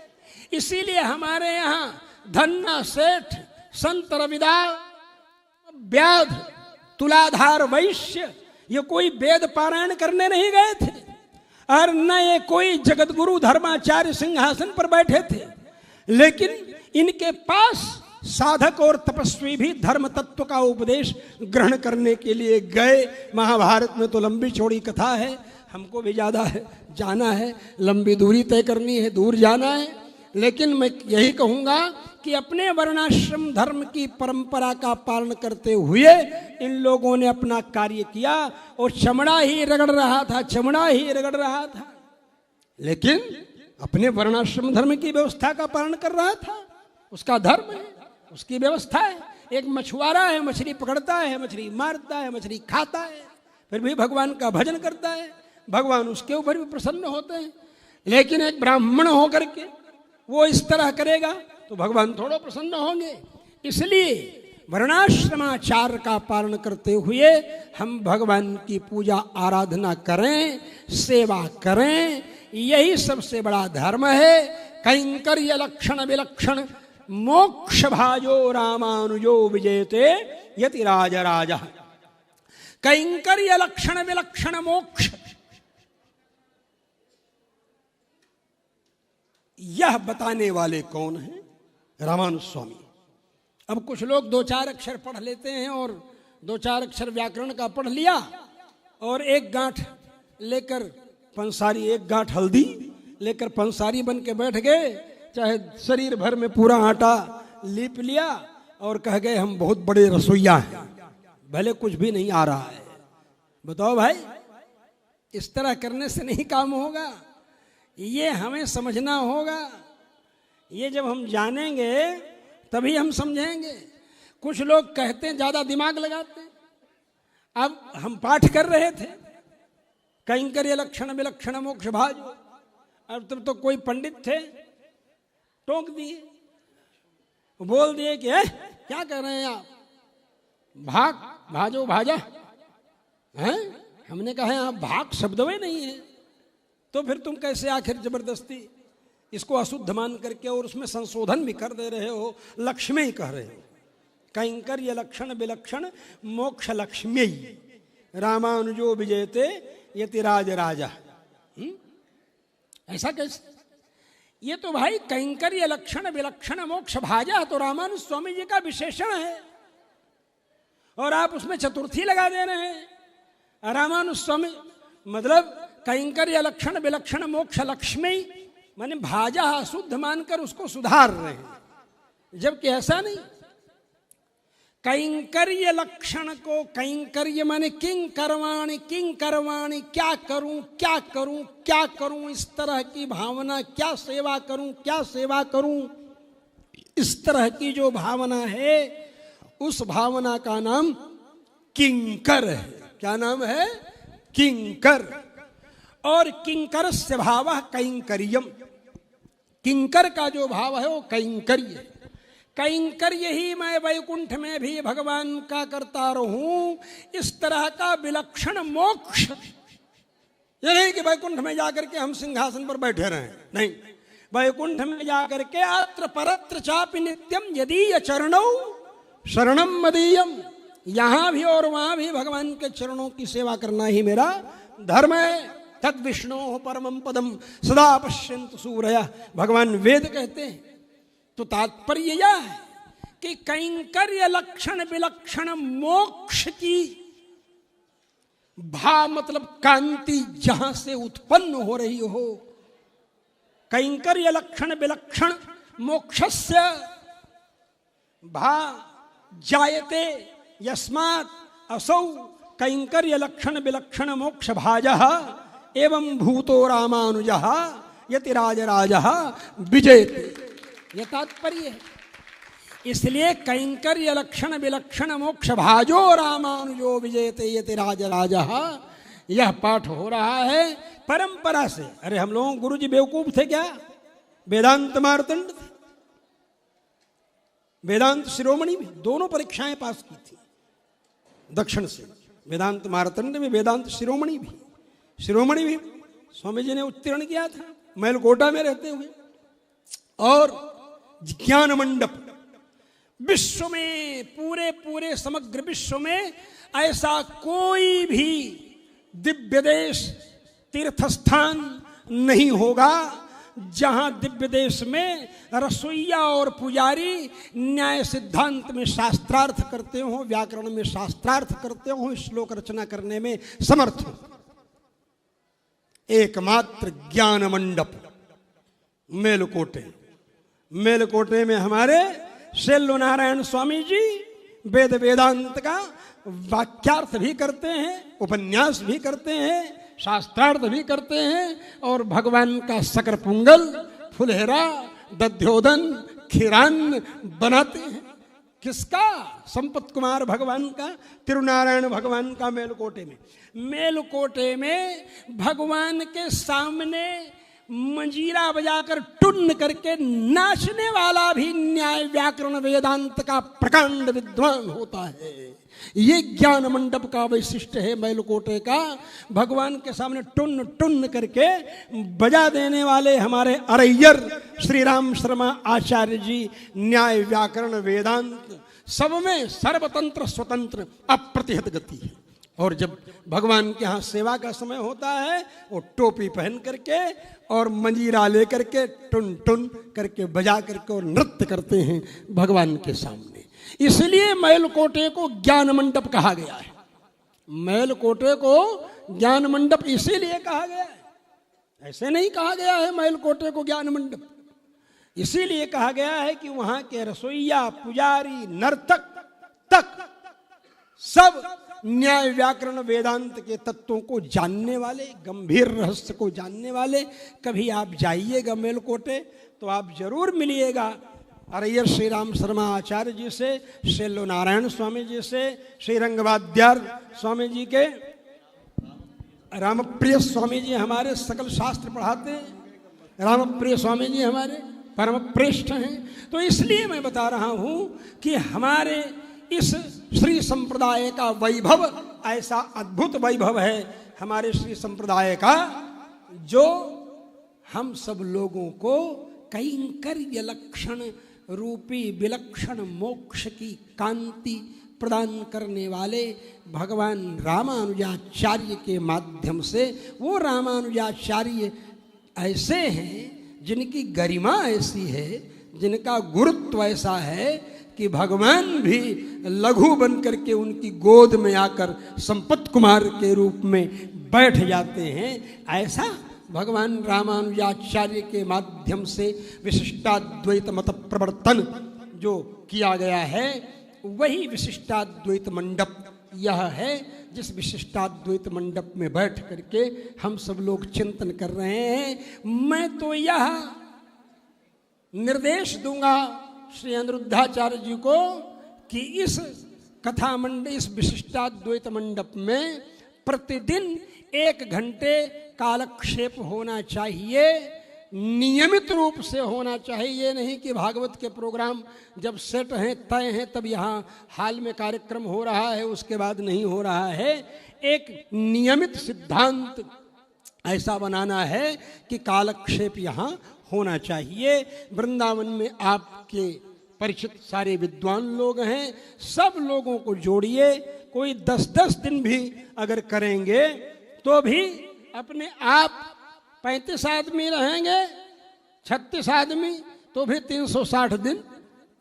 इसीलिए हमारे यहाँ धन्ना सेठ, संत रविदास, व्याध, तुलाधार वैश्य, ये कोई वेद पारायण करने नहीं गए थे, और न ये कोई जगतगुरु धर्माचार्य सिंहासन पर बैठे थे, लेकिन इनके पास साधक और तपस्वी भी धर्म तत्व का उपदेश ग्रहण करने के लिए गए। महाभारत में तो लंबी चौड़ी कथा है, हमको भी ज्यादा है जाना है, लंबी दूरी तय करनी है, दूर जाना है, लेकिन मैं यही कहूंगा कि अपने वर्णाश्रम धर्म की परंपरा का पालन करते हुए इन लोगों ने अपना कार्य किया, और चमड़ा ही रगड़ रहा था, लेकिन अपने वर्णाश्रम धर्म की व्यवस्था का पालन कर रहा था। उसका धर्म है, उसकी व्यवस्था है। एक मछुआरा है, मछली पकड़ता है, मछली मारता है, मछली खाता है, फिर भी भगवान का भजन करता है, भगवान उसके ऊपर भी प्रसन्न होते हैं। लेकिन एक ब्राह्मण होकर के वो इस तरह करेगा तो भगवान थोड़ा प्रसन्न होंगे। इसलिए वर्णाश्रमाचार का पालन करते हुए हम भगवान की पूजा आराधना करें, सेवा करें, यही सबसे बड़ा धर्म है। कैंकर्य लक्षण विलक्षण मोक्ष भाजो रामानुजो विजयते यति राज राजा। कैंकर्य लक्षण विलक्षण मोक्ष, यह बताने वाले कौन हैं? रामानुज स्वामी। अब कुछ लोग 2-4 अक्षर पढ़ लेते हैं, और 2-4 अक्षर व्याकरण का पढ़ लिया, और एक गांठ लेकर पंसारी, एक गांठ हल्दी लेकर पंसारी बन के बैठ गए, चाहे शरीर भर में पूरा आटा लीप लिया, और कह गए हम बहुत बड़े रसोइया हैं, भले कुछ भी नहीं आ रहा है। बताओ भाई, इस तरह करने से नहीं काम होगा। ये हमें समझना होगा। ये जब हम जानेंगे तभी हम समझेंगे। कुछ लोग कहते हैं, ज्यादा दिमाग लगाते हैं। अब हम पाठ कर रहे थे कैंकर्य लक्षण विलक्षण मोक्ष भाजो, अब तब तो कोई पंडित थे, टोक दिए, बोल दिए कि क्या कर रहे हैं आप, भाग भाजो भाजा हैं। हमने कहा आप भाग शब्द में नहीं है, तो फिर तुम कैसे आखिर जबरदस्ती इसको अशुद्ध मान करके और उसमें संशोधन भी कर दे रहे हो, लक्ष्मी ही कह रहे हो। कैंकर्य लक्षण विलक्षण मोक्ष लक्ष्मी रामानुजो विजयते यति राज राजा। ऐसा कैसे? ये तो भाई कैंकर्य लक्षण विलक्षण मोक्ष भाजा तो रामानुज स्वामी जी का विशेषण है, और आप उसमें चतुर्थी लगा दे रहे हैं। रामानुज स्वामी मतलब कैंकर्य लक्षण विलक्षण मोक्ष लक्ष्मी माने भाजा शुद्ध मानकर उसको सुधार रहे हैं, जबकि ऐसा नहीं। कैंकर्य लक्षण को, कैंकर्य माने किंग करवाणी, क्या करूं क्या करूं क्या करूं, इस तरह की भावना, क्या सेवा करूं, इस तरह की जो भावना है, उस भावना का नाम किंकर है। क्या नाम है? किंकर। और किंकर से भाव कैंकर्यम, किंकर का जो भाव है वो कैंकर्य। कैंकर्य ही मैं वैकुंठ में भी भगवान का करता रहूं, इस तरह का विलक्षण मोक्ष। ये नहीं कि वैकुंठ में जाकर के हम सिंहासन पर बैठे रहें, नहीं, वैकुंठ में जाकर के अत्र परत्र चापि नित्यम यदीय चरणौ शरणम मदीयम, यहां भी और वहां भी भगवान के चरणों की सेवा करना ही मेरा धर्म है। तद विष्णु परमं पदम सदा पश्यन्तु सूरयः, भगवान वेद कहते हैं। तो तात्पर्य यह है कि कैंकर्य लक्षण विलक्षण मोक्ष की भा मतलब कांति जहां से उत्पन्न हो रही हो, कैंकर्य लक्षण विलक्षण मोक्षस्य भा जायते यस्मात् असौ कैंकर्य लक्षण विलक्षण मोक्ष भाजः एवं भूतो रामानुजः यतिराजराजः विजयते। यह तात्पर्य है। इसलिए कैंकर्य लक्षण विलक्षण मोक्ष भाजो रामानुजो विजयते यतिराजराजः, यह पाठ हो रहा है परंपरा से। अरे हम लोग गुरु जी बेवकूफ थे क्या? वेदांत मार्तंड थे, वेदांत शिरोमणि भी, दोनों परीक्षाएं पास की थी दक्षिण से। वेदांत मार्तंड में, वेदांत शिरोमणि भी स्वामी जी ने उत्तीर्ण किया था मैलकोटा में रहते हुए। और ज्ञान मंडप, विश्व में पूरे समग्र विश्व में ऐसा कोई भी दिव्य देश तीर्थ स्थान नहीं होगा जहां दिव्य देश में रसोइया और पुजारी न्याय सिद्धांत में शास्त्रार्थ करते हो, व्याकरण में शास्त्रार्थ करते हो, श्लोक रचना करने में समर्थ हो। एकमात्र ज्ञान मंडप मेलकोटे में हमारे सेल्लो नारायण स्वामी जी वेद वेदांत का वाक्यार्थ भी करते हैं, उपन्यास भी करते हैं, शास्त्रार्थ भी करते हैं, और भगवान का शकर पुंगल, फुलहेरा, दध्योदन, खीरान बनाते हैं। किसका? संपत कुमार भगवान का, तिरुनारायण भगवान का मेलकोटे में भगवान के सामने मंजीरा बजाकर टुन्न करके नाचने वाला भी न्याय व्याकरण वेदांत का प्रकांड विद्वान होता है। ये ज्ञान मंडप का वैशिष्ट्य है मेलकोटे का। भगवान के सामने टुन्न टुन्न करके बजा देने वाले हमारे अरैयर श्री राम शर्मा आचार्य जी न्याय व्याकरण वेदांत सब में सर्वतंत्र स्वतंत्र अप्रतिहत गति है। और जब भगवान के यहाँ सेवा का समय होता है, वो टोपी पहन करके और मंजीरा लेकर के टुन टुन करके बजा करके और नृत्य करते हैं भगवान के सामने। इसलिए मेलकोटे को ज्ञान मंडप कहा गया है। मेलकोटे को ज्ञान मंडप इसीलिए कहा गया है, ऐसे नहीं कहा गया है मेलकोटे को ज्ञान मंडप। इसीलिए कहा गया है कि वहां के रसोइया, पुजारी, नर्तक तक सब न्याय व्याकरण वेदांत के तत्वों को जानने वाले, गंभीर रहस्य को जानने वाले। कभी आप जाइएगा मेलकोटे तो आप जरूर मिलिएगा अरैयर श्री राम शर्मा आचार्य जी से, सेल्लो नारायण स्वामी जी से, श्री रंगवाद्यार स्वामी जी के, रामप्रिय स्वामी जी हमारे सकल शास्त्र पढ़ाते हैं, रामप्रिय स्वामी जी हमारे परम श्रेष्ठ हैं। तो इसलिए मैं बता रहा हूं कि हमारे इस श्री संप्रदाय का वैभव ऐसा अद्भुत वैभव है हमारे श्री संप्रदाय का, जो हम सब लोगों को कैंकर्य लक्षण रूपी विलक्षण मोक्ष की कांति प्रदान करने वाले भगवान रामानुजाचार्य के माध्यम से, वो रामानुजाचार्य ऐसे हैं जिनकी गरिमा ऐसी है, जिनका गुरुत्व ऐसा है कि भगवान भी लघु बन करके उनकी गोद में आकर संपत कुमार के रूप में बैठ जाते हैं। ऐसा भगवान रामानुजाचार्य के माध्यम से विशिष्टाद्वैत मत प्रवर्तन जो किया गया है, वही विशिष्टाद्वैत मंडप यह है, जिस विशिष्टाद्वैत मंडप में बैठ करके हम सब लोग चिंतन कर रहे हैं। मैं तो यह निर्देश दूंगा श्री अनिरुद्धाचार्य जी को कि इस कथा मंडप, इस विशिष्टाद्वैत मंडप में प्रतिदिन 1 घंटे कालक्षेप होना चाहिए, नियमित रूप से होना चाहिए। ये नहीं कि भागवत के प्रोग्राम जब सेट हैं, तय हैं, तब यहाँ हाल में कार्यक्रम हो रहा है, उसके बाद नहीं हो रहा है। एक नियमित सिद्धांत ऐसा बनाना है कि कालक्षेप यहाँ होना चाहिए। वृंदावन में आपके परिचित सारे विद्वान लोग हैं, सब लोगों को जोड़िए। कोई 10-10 दिन भी अगर करेंगे तो भी अपने आप 35 आदमी रहेंगे, 36 आदमी, तो भी 360 दिन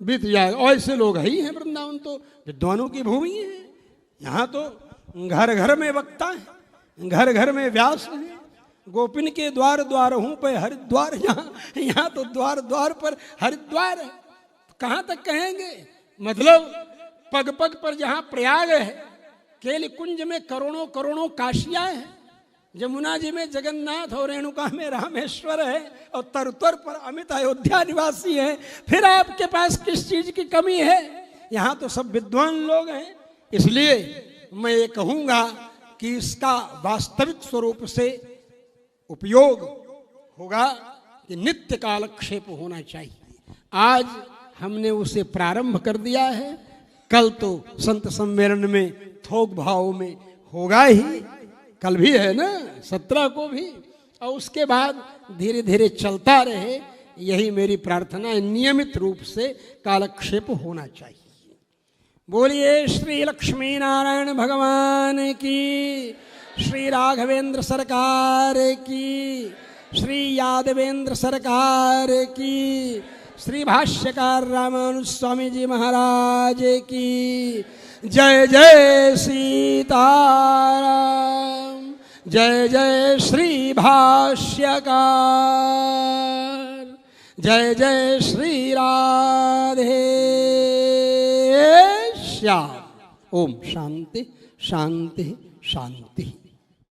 बीत जाएगा। और ऐसे लोग ही हैं। वृंदावन तो विद्वानों की भूमि है। यहाँ तो घर घर में वक्ता है, घर घर में व्यास है। गोपिन के द्वार द्वार हूँ पे हरिद्वार, यहाँ तो द्वार द्वार पर हरिद्वार है। कहाँ तक कहेंगे? मतलब पग पग पर जहाँ प्रयाग है, केली कुंज में करोड़ों करोड़ों काशियाँ हैं, जमुना जी में जगन्नाथ और रेणुका में रामेश्वर है, और तरतर पर अमित अयोध्या निवासी है। फिर आपके पास किस चीज की कमी है? यहाँ तो सब विद्वान लोग हैं। इसलिए मैं ये कहूँगा कि इसका वास्तविक स्वरूप से उपयोग होगा कि नित्य कालक्षेप होना चाहिए। आज हमने उसे प्रारंभ कर दिया है, कल तो संत सम्मेलन में थोक भाव में होगा ही, कल भी है ना, 17 को भी, और उसके बाद धीरे धीरे चलता रहे। यही मेरी प्रार्थना है। नियमित रूप से कालक्षेप होना चाहिए। बोलिए श्री लक्ष्मी नारायण भगवान की, श्री राघवेंद्र सरकार की, श्री यादवेंद्र सरकार की, श्री भाष्यकार रामानुज स्वामी जी महाराज की। जय जय सीताराम, जय जय श्री भाष्यकार, जय जय श्री राधे श्याम। ओम शांति शांति शांति।